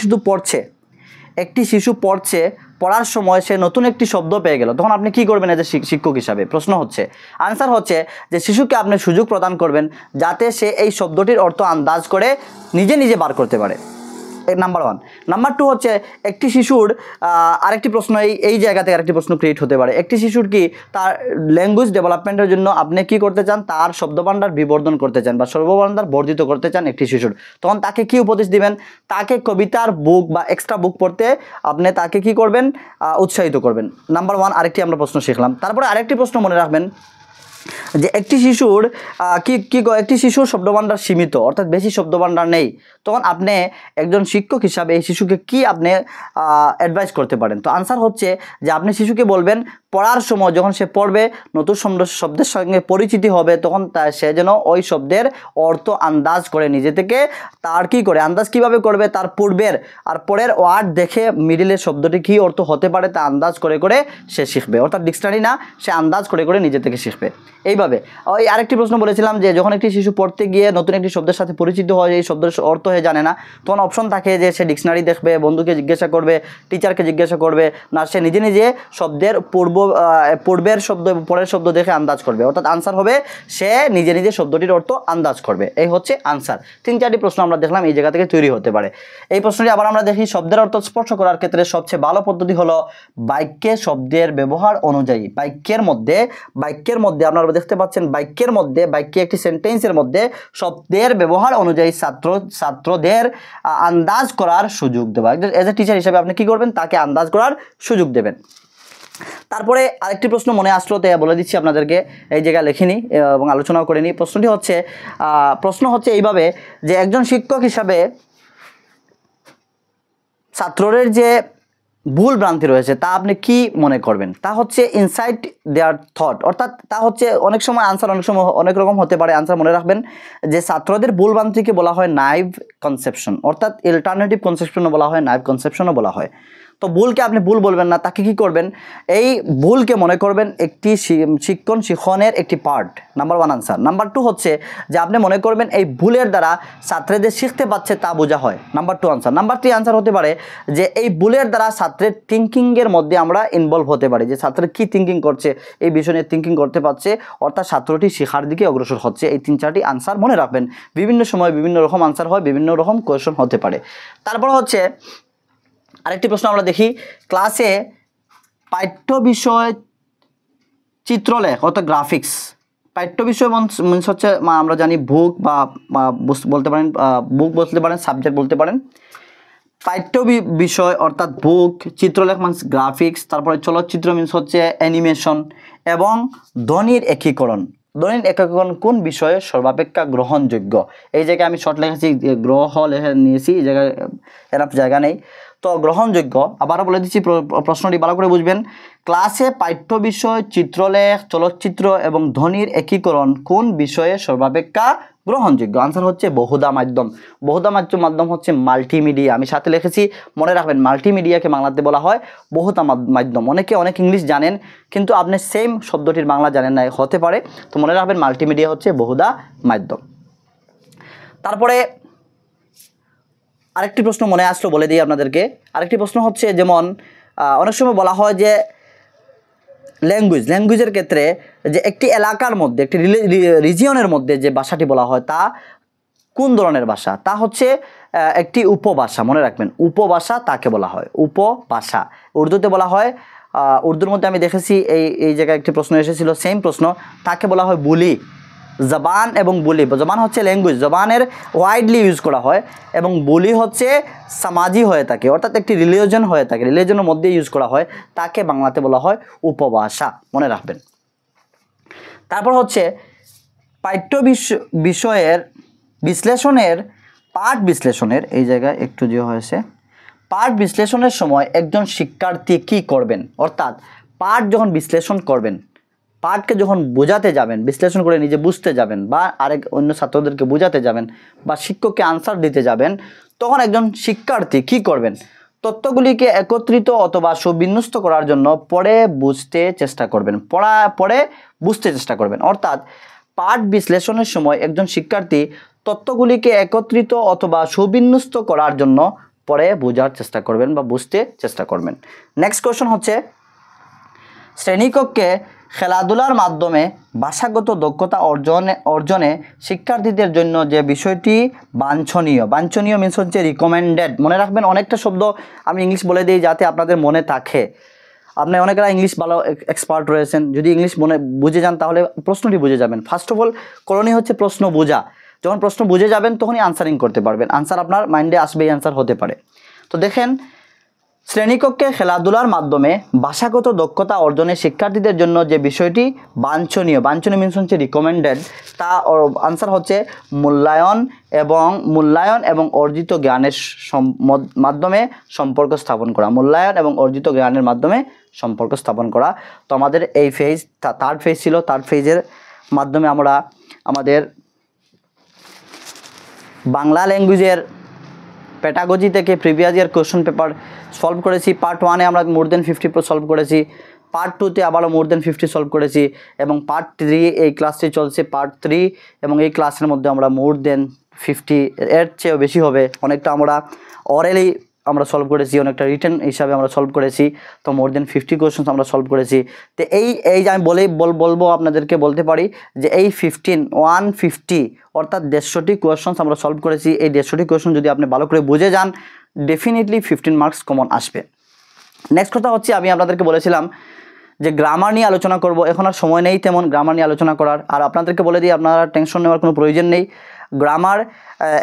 Speaker 1: শিশু পড়ছে, পড়ার সময় সে নতুন একটি শব্দ পেয়ে গেল, তখন আপনি কি করবেন এজ এ শিক্ষক হিসাবে? প্রশ্ন হচ্ছে, আনসার হচ্ছে যে শিশুকে আপনি সুযোগ প্রদান করবেন যাতে সে এই শব্দটির অর্থ আন্দাজ করে নিজে বার করতে পারে। নাম্বার 1। নাম্বার 2 হচ্ছে একটি শিশুর আরেকটি প্রশ্ন, এই জায়গা থেকে আরেকটি প্রশ্ন ক্রিয়েট হতে পারে। একটি শিশুর কি তার ল্যাঙ্গুয়েজ ডেভেলপমেন্টের জন্য আপনি কি করতে চান, তার শব্দভাণ্ডার বিবর্ধন করতে চান বা শব্দভাণ্ডার বর্ধিত করতে চান একটি শিশুর, তখন তাকে কি উপদেশ দিবেন? তাকে কবিতার বুক বা এক্সট্রা বুক পড়তে আপনি তাকে কি করবেন, উৎসাহিত করবেন। নাম্বার 1 আরেকটি আমরা প্রশ্ন শিখলাম। তারপরে আরেকটি প্রশ্ন মনে রাখবেন যে একটি শিশুর শব্দভাণ্ডার সীমিত, অর্থাৎ বেশি শব্দভাণ্ডার নেই, তখন আপনি একজন শিক্ষক হিসাবে এই শিশুকে কি আপনি অ্যাডভাইস করতে পারেন? তো আনসার হচ্ছে যে আপনি শিশুকে বলবেন পড়ার সময় যখন সে পড়বে, নতুন শব্দের সঙ্গে পরিচিতি হবে, তখন সে যেন ওই শব্দের অর্থ আন্দাজ করে নিজে থেকে। তার কি করে আন্দাজ কিভাবে করবে? তার পূর্বের আর পরের ওয়ার্ড দেখে মিডিলের শব্দটি কী অর্থ হতে পারে তা আন্দাজ করে সে শিখবে। অর্থাৎ ডিকশনারি না, সে আন্দাজ করে নিজে থেকে শিখবে। এইভাবে ওই আরেকটি প্রশ্ন বলেছিলাম যে যখন একটি শিশু পড়তে গিয়ে নতুন একটি শব্দের সাথে পরিচিত হয়, এই শব্দের অর্থ জানে না, তখন অপশন থাকে যে সে ডিকশনারি দেখবে, বন্ধুকে জিজ্ঞাসা করবে, টিচারকে জিজ্ঞাসা করবে, না সে নিজে শব্দের পূর্বের শব্দ এবং পরের শব্দ দেখে আন্দাজ করবে। অর্থাৎ আনসার হবে সে নিজে শব্দটির অর্থ আন্দাজ করবে। এই হচ্ছে আনসার। 3-4টি প্রশ্ন আমরা দেখলাম এই জায়গা থেকে তৈরি হতে পারে। এই প্রশ্নটি আবার আমরা দেখি, শব্দের অর্থ স্পষ্ট করার ক্ষেত্রে সবচেয়ে ভালো পদ্ধতি হলো বাক্যে শব্দের ব্যবহার অনুযায়ী। বাক্যের মধ্যে আপনারা দেখতে পাচ্ছেন, বাক্যে একটি সেন্টেন্সের মধ্যে শব্দের ব্যবহার অনুযায়ী ছাত্রদের আন্দাজ করার সুযোগ দেওয়া। এজ এ টিচার হিসেবে আপনি কি করবেন? তাকে আন্দাজ করার সুযোগ দেবেন। তারপরে আরেকটি প্রশ্ন মনে আসলো, তাই বলে দিচ্ছি আপনাদেরকে, এই জায়গায় লিখিনি এবং আলোচনাও করে নিই। প্রশ্ন হচ্ছে এইভাবে যে একজন শিক্ষক হিসাবে ছাত্রদের যে ভুল ভ্রান্তি রয়েছে তা আপনি কি মনে করবেন? তা হচ্ছে ইনসাইট দেয়ার থট, অর্থাৎ তা হচ্ছে অনেক সময় আনসার অনেক সময় অনেক রকম হতে পারে। আনসার মনে রাখবেন যে ছাত্রদের ভুল ভ্রান্তিকে বলা হয় নাইভ কনসেপশন, অর্থাৎ অল্টারনেটিভ কনসেপশনও বলা হয়, নাইভ কনসেপশনও বলা হয়। তো ভুলকে আপনি ভুল বলবেন না, তাকে কি করবেন, এই ভুলকে মনে করবেন একটি শিক্ষণের একটি পার্ট, নাম্বার 1 আনসার। নাম্বার 2 হচ্ছে যে আপনি মনে করবেন এই ভুলের দ্বারা ছাত্রদের শিখতে পাচ্ছে তা বোঝা হয়, নাম্বার 2 আনসার। নাম্বার 3 আনসার হতে পারে যে এই ভুলের দ্বারা ছাত্রের থিঙ্কিংয়ের মধ্যে আমরা ইনভলভ হতে পারি, যে ছাত্র কী থিঙ্কিং করছে, এই বিষয় নিয়ে থিঙ্কিং করতে পারছে, অর্থাৎ ছাত্রটি শেখার দিকে অগ্রসর হচ্ছে। এই 3-4টি আনসার মনে রাখবেন, বিভিন্ন সময় বিভিন্ন রকম আনসার হয়, বিভিন্ন রকম কোয়েশন হতে পারে। তারপর হচ্ছে আরেকটি প্রশ্ন আমরা দেখি, ক্লাসে পাঠ্য বিষয় চিত্রলেখ অর্থাৎ গ্রাফিক্স, পাঠ্য বিষয় মিনস হচ্ছে আমরা জানি বুক বা বলতে পারেন, বুক বলতে পারেন, সাবজেক্ট বলতে পারেন। পাঠ্য বিষয় অর্থাৎ বুক, চিত্রলেখ মিনস গ্রাফিক্স, তারপরে চলচ্চিত্র মিনস হচ্ছে অ্যানিমেশন, এবং ধ্বনির একীকরণ। ধ্বনির একীকরণ কোন বিষয়ে সর্বাপেক্ষা গ্রহণযোগ্য? এই জায়গায় আমি শর্ট লিখেছি, গ্রহ লেখে নিয়েছি, এই জায়গায় এরকম জায়গা নেই। তো গ্রহণযোগ্য, আবারও বলে দিচ্ছি, প্রশ্নটি ভালো করে বুঝবেন। ক্লাসে পাঠ্য বিষয় চিত্রলেখ, চলচ্চিত্র এবং ধ্বনির একীকরণ কোন বিষয়ে সর্বাপেক্ষা গ্রহণযোগ্য? আনসার হচ্ছে বহুধা মাধ্যম। বহুধা মাধ্যম হচ্ছে মাল্টিমিডিয়া। আমি সাথে লিখেছি, মনে রাখবেন, মাল্টিমিডিয়াকে বাংলাতে বলা হয় বহুধা মাধ্যম। অনেকে অনেক ইংলিশ জানেন কিন্তু আপনি সেম শব্দটির বাংলা জানেন না, হতে পারে, তো মনে রাখবেন মাল্টিমিডিয়া হচ্ছে বহুধা মাধ্যম। তারপরে আরেকটি প্রশ্ন মনে আসলো, বলে দিই আপনাদেরকে। আরেকটি প্রশ্ন হচ্ছে, যেমন অনেক সময় বলা হয় যে ল্যাঙ্গুয়েজের ক্ষেত্রে যে একটি এলাকার মধ্যে, একটি রিজিয়নের মধ্যে যে ভাষাটি বলা হয় তা কোন ধরনের ভাষা? তা হচ্ছে একটি উপভাষা। মনে রাখবেন, উপভাষা তাকে বলা হয় উপভাষা। উর্দুতে বলা হয়, উর্দুর মধ্যে আমি দেখেছি এই জায়গায় একটি প্রশ্ন এসেছিল, সেম প্রশ্ন, তাকে বলা হয় বুলি। জবান এবং বুলি, জবান হচ্ছে ল্যাঙ্গুয়েজ, জবানের ওয়াইডলি ইউজ করা হয়, এবং বুলি হচ্ছে সামাজি হয়ে থাকে, অর্থাৎ একটি রিলিজন হয়ে থাকে, রিলিজনের মধ্যে ইউজ করা হয়, তাকে বাংলাতে বলা হয় উপভাষা। মনে রাখবেন। তারপর হচ্ছে পাঠ্য বিষয়ের বিশ্লেষণের, পাঠ বিশ্লেষণের, এই জায়গায় একটু যে হয়েছে, পাঠ বিশ্লেষণের সময় একজন শিক্ষার্থী কী করবেন? অর্থাৎ পাঠ যখন বিশ্লেষণ করবেন, পাঠকে যখন বোঝাতে যাবেন, বিশ্লেষণ করে নিজে বুঝতে যাবেন, বা আরেক অন্য ছাত্রদেরকে বোঝাতে যাবেন, বা শিক্ষককে আনসার দিতে যাবেন, তখন একজন শিক্ষার্থী কী করবেন? তথ্যগুলিকে একত্রিত অথবা সুবিন্যস্ত করার জন্য পড়ে বুঝতে চেষ্টা করবেন, পড়ে বুঝতে চেষ্টা করবেন। অর্থাৎ পাঠ বিশ্লেষণের সময় একজন শিক্ষার্থী তথ্যগুলিকে একত্রিত অথবা সুবিন্যস্ত করার জন্য পড়ে বোঝার চেষ্টা করবেন বা বুঝতে চেষ্টা করবেন। নেক্সট কোয়েশ্চন হচ্ছে, শ্রেণীকক্ষে খেলাধুলার মাধ্যমে ভাষাগত দক্ষতা অর্জনে শিক্ষার্থীদের জন্য যে বিষয়টি বাঞ্ছনীয় মিনস হচ্ছে রিকমেন্ডেড। মনে রাখবেন, অনেকটা শব্দ আমি ইংলিশ বলে দিই যাতে আপনাদের মনে থাকে। আপনি অনেকেরা ইংলিশ ভালো এক্সপার্ট রয়েছেন, যদি ইংলিশ বুঝে যান তাহলে প্রশ্নটি বুঝে যাবেন। ফার্স্ট অফ অল করণীয় হচ্ছে প্রশ্ন বোঝা। যখন প্রশ্ন বুঝে যাবেন তখনই আনসারিং করতে পারবেন, আনসার আপনার মাইন্ডে আসবেই, আনসার হতে পারে। তো দেখেন, শ্রেণীকক্ষে খেলাধুলার মাধ্যমে ভাষাগত দক্ষতা অর্জনে শিক্ষার্থীদের জন্য যে বিষয়টি বাঞ্ছনীয় মিনস হচ্ছে রিকমেন্ডেড, তা আনসার হচ্ছে মূল্যায়ন এবং অর্জিত জ্ঞানের মাধ্যমে সম্পর্ক স্থাপন করা। মূল্যায়ন এবং অর্জিত জ্ঞানের মাধ্যমে সম্পর্ক স্থাপন করা। তো আমাদের এই ফেজ থার্ড ফেজ ছিল। থার্ড ফেজের মাধ্যমে আমরা আমাদের বাংলা ল্যাঙ্গুয়েজের পেডাগজি থেকে previous year question paper solve করেছি। পার্ট 1-এ আমরা মোর দেন 50 সলভ করেছি, পার্ট 2-তে আবারও মোর দেন 50 সলভ করেছি, এবং পার্ট 3 এই ক্লাসটি চলছে, পার্ট 3, এবং এই ক্লাসের মধ্যে আমরা মোর দেন 50 এর চেয়েও বেশি হবে। অনেকটা আমরা অরেলি আমরা সলভ করেছি, অনেকটা রিটেন হিসাবে আমরা সলভ করেছি। তো মোর দেন 50 কোয়েশ্চন আমরা সলভ করেছি। তো এই যে আমি বলবো আপনাদেরকে বলতে পারি যে এই 150 অর্থাৎ 150টি কোয়েশ্চনস আমরা সলভ করেছি। এই 150টি কোয়েশ্চন যদি আপনি ভালো করে বুঝে যান, ডেফিনেটলি 15 মার্কস কমন আসবে। নেক্সট কথা হচ্ছে, আমি আপনাদেরকে বলেছিলাম যে গ্রামার নিয়ে আলোচনা করব, এখন আর সময় নেই তেমন গ্রামার নিয়ে আলোচনা করার। আর আপনাদেরকে বলে দিই, আপনারা টেনশন নেওয়ার কোনো প্রয়োজন নেই। গ্রামার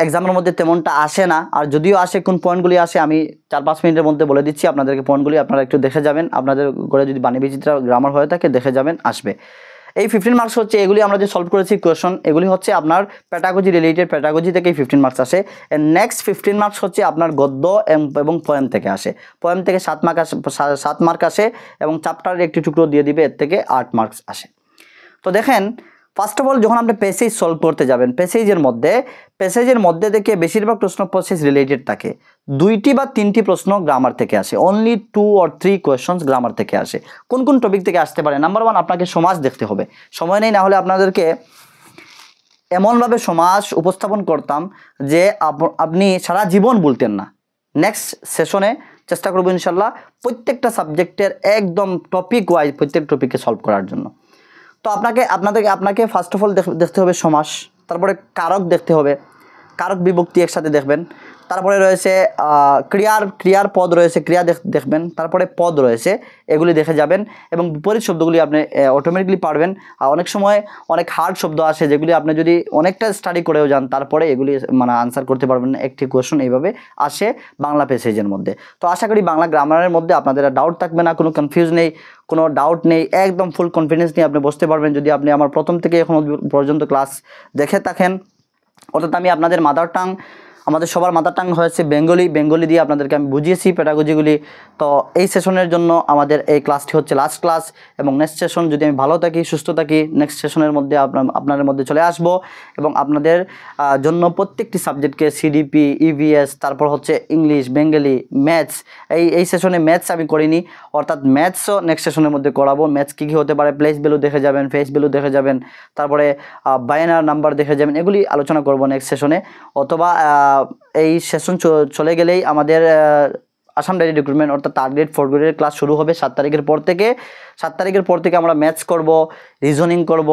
Speaker 1: এক্সামের মধ্যে তেমনটা আসে না, আর যদিও আসে কোন পয়েন্টগুলি আসে আমি 4-5 মিনিটের মধ্যে বলে দিচ্ছি আপনাদেরকে। পয়েন্টগুলি আপনারা একটু দেখে যাবেন, আপনাদের ঘরে যদি বাণী বিচিত্রা গ্রামার হয়ে থাকে দেখে যাবেন, আসবে। এই 15 মার্কস হচ্ছে এগুলি আমরা যে সলভ করেছি কোয়েশন, এগুলি হচ্ছে আপনার পেডাগজি রিলেটেড, পেডাগজি থেকেই 15 মার্কস আসে। নেক্সট 15 মার্কস হচ্ছে আপনার গদ্য এবং পোয়েম থেকে আসে। পোয়েম থেকে 7 মার্ক আসে, এবং চ্যাপ্টারের একটি টুকরো দিয়ে দিবে, এর থেকে 8 মার্কস আসে। তো দেখেন, ফার্স্ট অফ অল যখন আপনি প্যাসেজ সলভ করতে যাবেন, প্যাসেজের মধ্যে থেকে বেশিরভাগ প্রশ্ন প্যাসেজ রিলেটেড থাকে। 2টি বা 3টি প্রশ্ন গ্রামার থেকে আসে, অনলি 2 or 3 কোয়েশ্চনস গ্রামার থেকে আসে। কোন কোন টপিক থেকে আসতে পারে? নাম্বার 1, আপনাকে সমাজ দেখতে হবে। সময় নেই, না হলে আপনাদেরকে এমনভাবে সমাজ উপস্থাপন করতাম যে আপনি সারা জীবন বলতেন না। নেক্সট সেশনে চেষ্টা করবো ইনশাল্লাহ প্রত্যেকটা সাবজেক্টের একদম টপিক ওয়াইজ প্রত্যেক টপিককে সলভ করার জন্য। তো আপনাকে ফার্স্ট অফ অল দেখতে হবে সমাস, তারপরে কারক দেখতে হবে, কারক বিভক্তি একসাথে দেখবেন। তারপরে রয়েছে ক্রিয়ার পদ রয়েছে, ক্রিয়া দেখবেন। তারপরে পদ রয়েছে, এগুলি দেখে যাবেন এবং বিপরীত শব্দগুলি আপনি অটোমেটিকলি পারবেন। আর অনেক সময় অনেক হার্ড শব্দ আসে যেগুলি আপনি যদি অনেকটা স্টাডি করেও যান তারপরে এগুলি মানে আনসার করতে পারবেন না। একটি কোয়েশ্চন এইভাবে আসে বাংলা প্যাসেজের মধ্যে। তো আশা করি বাংলা গ্রামারের মধ্যে আপনাদের ডাউট থাকবে না, কোনো কনফিউজ নেই, কোনো ডাউট নেই, একদম ফুল কনফিডেন্স নিয়ে আপনি বসতে পারবেন যদি আপনি আমার প্রথম থেকে এখন পর্যন্ত ক্লাস দেখে থাকেন। অর্থাৎ আমি আপনাদের মাদার টাং, আমাদের সবার মাদার টাং হয়েছে বেঙ্গলি দিয়ে আপনাদেরকে আমি বুঝিয়েছি প্যাডাগজিগুলি। তো এই সেশনের জন্য আমাদের এই ক্লাসটি হচ্ছে লাস্ট ক্লাস, এবং নেক্সট সেশন যদি আমি ভালো থাকি সুস্থ থাকি নেক্সট সেশনের মধ্যে আপনাদের মধ্যে চলে আসব এবং আপনাদের জন্য প্রত্যেকটি সাবজেক্টকে সিডিপি, ইভিএস, তারপর হচ্ছে ইংলিশ, বেঙ্গলি, ম্যাথস, এই সেশনে ম্যাথস আমি করিনি, অর্থাৎ ম্যাথসও নেক্সট সেশনের মধ্যে করাবো। ম্যাথস কী কী হতে পারে, প্লেস ভ্যালু দেখে যাবেন, ফেস ভ্যালু দেখে যাবেন, তারপরে বাইনারি নাম্বার দেখে যাবেন, এগুলি আলোচনা করব নেক্সট সেশনে। অথবা এই সেশন চলে গেলেই আমাদের আসাম ডাইরেক্ট রিক্রুটমেন্ট অর্থাৎ 3rd গ্রেড 4th গ্রেডের ক্লাস শুরু হবে 7 তারিখের পর থেকে। 7 তারিখের পর থেকে আমরা ম্যাথস করব, রিজনিং করব,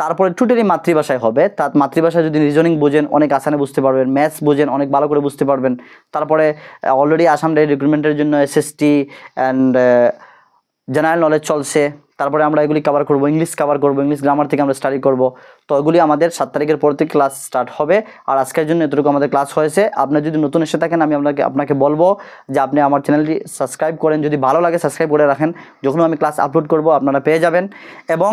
Speaker 1: তারপরে টোটালি মাতৃভাষায় হবে। তার মাতৃভাষায় যদি রিজনিং বোঝেন অনেক আসানে বুঝতে পারবেন, ম্যাথস বোঝেন অনেক ভালো করে বুঝতে পারবেন। তারপরে অলরেডি আসাম ডাইরেক্ট রিক্রুটমেন্টের জন্য এসএসটি অ্যান্ড জেনারেল নলেজ চলছে, তারপরে আমরা এগুলি কভার করব, ইংলিশ কভার করব, ইংলিশ গ্রামার থেকে আমরা স্টাডি করব। তো এগুলি আমাদের 7 তারিখের পর থেকে ক্লাস স্টার্ট হবে। আর আজকের জন্য এতটুকু আমাদের ক্লাস হয়েছে। আপনি যদি নতুন এসে থাকেন আমি আপনাকে বলবো যে আপনি আমার চ্যানেলটি সাবস্ক্রাইব করেন, যদি ভালো লাগে সাবস্ক্রাইব করে রাখেন, যখন আমি ক্লাস আপলোড করব আপনারা পেয়ে যাবেন। এবং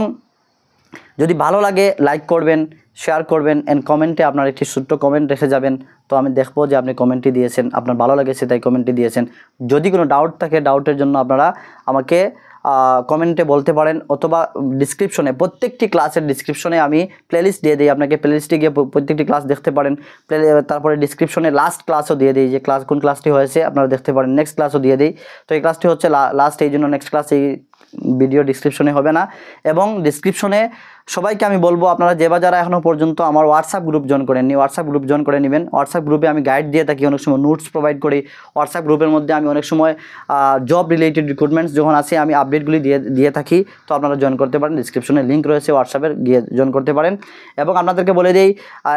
Speaker 1: যদি ভালো লাগে লাইক করবেন, শেয়ার করবেন, এন্ড কমেন্টে আপনার একটি ছোট্ট কমেন্ট রেখে যাবেন। তো আমি দেখবো যে আপনি কমেন্টটি দিয়েছেন, আপনার ভালো লেগেছে তাই কমেন্টটি দিয়েছেন। যদি কোনো ডাউট থাকে ডাউটের জন্য আপনারা আমাকে কমেন্টে বলতে পারেন, অথবা ডিসক্রিপশনে প্রত্যেকটি ক্লাসের ডিসক্রিপশনে আমি প্লেলিস্ট দিয়ে দিই, আপনাকে প্লেলিস্টে গিয়ে প্রত্যেকটি ক্লাস দেখতে পারেন। তারপরে ডিসক্রিপশনে লাস্ট ক্লাসও দিয়ে দিই, যে কোন ক্লাসটি হয়েছে আপনারা দেখতে পারেন। নেক্সট ক্লাসও দিয়ে দিই। তো এই ক্লাসটি হচ্ছে লাস্ট, এই জন্য নেক্সট ক্লাস এই ভিডিও ডিসক্রিপশনে হবে না। এবং ডিসক্রিপশনে সবাইকে আমি বলবো আপনারা যারা এখনও পর্যন্ত আমার হোয়াটসঅ্যাপ গ্রুপ জয়েন করেননি, হোয়াটসঅ্যাপ গ্রুপ জয়েন করে নেবেন। হোয়াটসঅ্যাপ গ্রুপে আমি গাইড দিয়ে থাকি, অনেক সময় নোটস প্রোভাইড করি। হোয়াটসঅ্যাপ গ্রুপের মধ্যে আমি অনেক সময় জব রিলেটেড রিক্রুটমেন্টস যখন আসে আমি আপডেটগুলি দিয়ে থাকি। তো আপনারা জয়েন করতে পারেন, ডিসক্রিপশনে লিঙ্ক রয়েছে হোয়াটসঅ্যাপের, গিয়ে জয়েন করতে পারেন। এবং আপনাদেরকে বলে দিই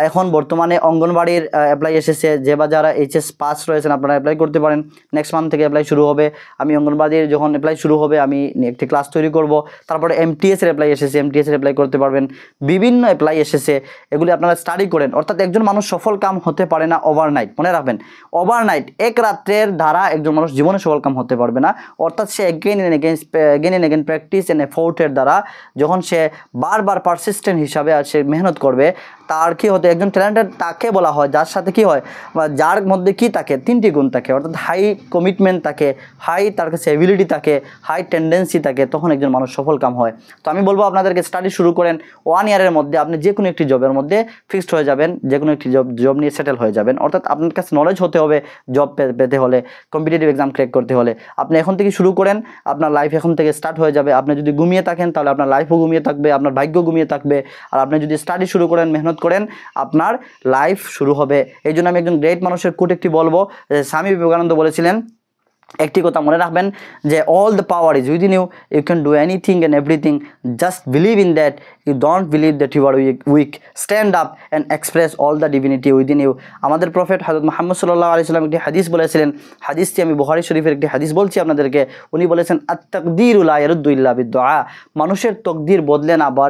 Speaker 1: এখন বর্তমানে অঙ্গনবাড়ির অ্যাপ্লাই এসেছে, যারা এইচএস পাস রয়েছেন আপনারা অ্যাপ্লাই করতে পারেন। নেক্সট মান্থ থেকে অ্যাপ্লাই শুরু হবে। আমি অঙ্গনবাড়ির যখন অ্যাপ্লাই শুরু হবে আমি একটি ক্লাস তৈরি করব। তারপরে এমটিএসের অ্যাপ্লাই এসেছে, এমটিএসের অ্যাপ্লাই করতে পারবেন। বিভিন্ন অ্যাপ্লাই এসেছে, এগুলি আপনারা স্টাডি করেন। অর্থাৎ একজন মানুষ সফল কাম হতে পারে না ওভারনাইট, মনে রাখবেন। ওভারনাইট এক রাত্রের দ্বারা একজন মানুষ জীবনে সফল কাম হতে পারবে না। অর্থাৎ সে again and again practice and এফোর্টের দ্বারা যখন সে বারবার পারসিস্টেন্ট হিসাবে আর সে মেহনত করবে, তার কি হতে একজন ট্যালেন্টেড তাকে বলা হয় যার সাথে কি হয়, যার মধ্যে কি থাকে 3টি গুণ থাকে। অর্থাৎ হাই কমিটমেন্ট থাকে, তার কাছে এবিলিটি থাকে, হাই টেন্ডেন্সি থাকে, তখন একজন মানুষ সফল কাম হয়। তো আমি বলবো আপনাদেরকে স্টাডি শুরু করেন। 1 ইয়ারের মধ্যে আপনি যে কোনো একটি জবের মধ্যে ফিক্সড হয়ে যাবেন, যে কোনো একটি জব নিয়ে সেটেল হয়ে যাবেন। অর্থাৎ আপনার কাছে নলেজ হতে হবে জব পেতে হলে, কম্পিটিটিভ এক্সাম ক্র্যাক করতে হলে। আপনি এখন থেকে শুরু করেন, আপনার লাইফ এখন থেকে স্টার্ট হয়ে যাবে। আপনি যদি ঘুমিয়ে থাকেন তাহলে আপনার লাইফও ঘুমিয়ে থাকবে, আপনার ভাগ্য ঘুমিয়ে থাকবে। আর আপনি যদি স্টাডি শুরু করেন, মেহনত করেন, আপনার লাইফ শুরু হবে। এই জন্য আমি একজন গ্রেট মানুষের কোট একটি বলবো, স্বামী বিবেকানন্দ বলেছিলেন, একটি কথা মনে রাখবেন যে all the power is within you, you can do anything and everything, just believe in that, you don't believe that you are weak, stand up and express all the divinity within you. আমাদের prophet হযরত Muhammad সাল্লাল্লাহু আলাইহি ওয়াসাল্লাম একটি হাদিস বলেছিলেন, হাদিসটি আমি বুখারী শরীফের একটি হাদিস বলছি আপনাদেরকে। উনি বলেছেন আত-তাকদীরু লা ইয়ারুদ্দু ইল্লা বিদ-দুআ, মানুষের তকদির বদলে না, বা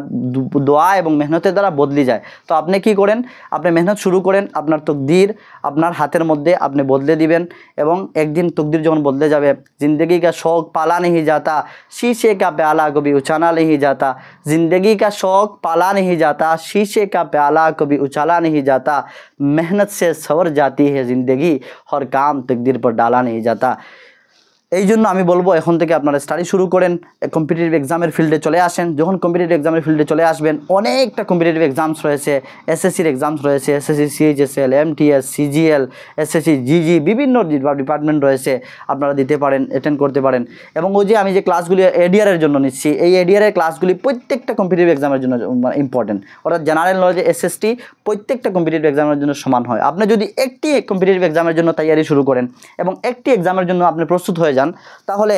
Speaker 1: দোয়া এবং মেহনতের দ্বারা বদলে যায়। তো আপনি কি করেন, আপনি মেহনত শুরু করেন, আপনার তকদির আপনার হাতের মধ্যে আপনি বদলে দিবেন। এবং একদিন তকদির যখন বদলে যাবে, जिंदगी का शौक पाला नहीं जाता, शीशे का प्याला कभी उछाला नहीं जाता, जिंदगी का शौक पाला नहीं जाता, शीशे का प्याला कभी उछाला नहीं जाता, मेहनत से सवर जाती है ज़िंदगी, हर काम तकदीर पर डाला नहीं जाता। এই জন্য আমি বলবো এখন থেকে আপনারা স্টাডি শুরু করেন, কম্পিটিটিভ এক্সামের ফিল্ডে চলে আসেন। যখন কম্পিটিটিভ এক্সামের ফিল্ডে চলে আসবেন, অনেকটা কম্পিটিটিভ এক্সামস রয়েছে, এসএসসির এক্সামস রয়েছে, SSC CHSL, MTS, CGL, SSC GG, বিভিন্ন ডিপার্টমেন্ট রয়েছে, আপনারা দিতে পারেন, অ্যাটেন্ড করতে পারেন। এবং ওই যে আমি যে ক্লাসগুলি এডিআরের জন্য নিচ্ছি, এই এডিআরের ক্লাসগুলি প্রত্যেকটা কম্পিটিটিভ এক্সামের জন্য ইম্পর্টেন্ট, অর্থাৎ জেনারেল নলেজ, এসএসটি প্রত্যেকটা কম্পিটিটিভ এক্সামের জন্য সমান হয়। আপনি যদি একটি কম্পিটিটিভ এক্সামের জন্য তৈরি শুরু করেন এবং একটি এক্সামের জন্য আপনি প্রস্তুত হয়ে যান, তাহলে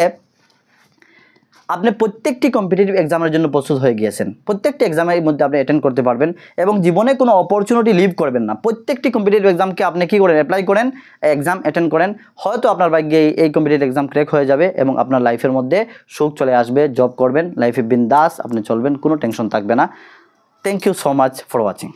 Speaker 1: আপনি প্রত্যেকটি কম্পিটিটিভ এক্সামের জন্য প্রস্তুত হয়ে গিয়েছেন। প্রত্যেকটি এক্সামের মধ্যে আপনি অ্যাটেন্ড করতে পারবেন এবং জীবনে কোনো অপরচুনিটি লিভ করবেন না। প্রত্যেকটি কম্পিটিটিভ এক্সামকে আপনি কী করেন, অ্যাপ্লাই করেন, এক্সাম অ্যাটেন্ড করেন, হয়তো আপনার ভাগ্যে এই কম্পিটিটিভ এক্সাম ক্র্যাক হয়ে যাবে এবং আপনার লাইফের মধ্যে সুখ চলে আসবে, জব করবেন, লাইফে বিন্দাস আপনি চলবেন, কোনো টেনশন থাকবে না। Thank you so much for watching.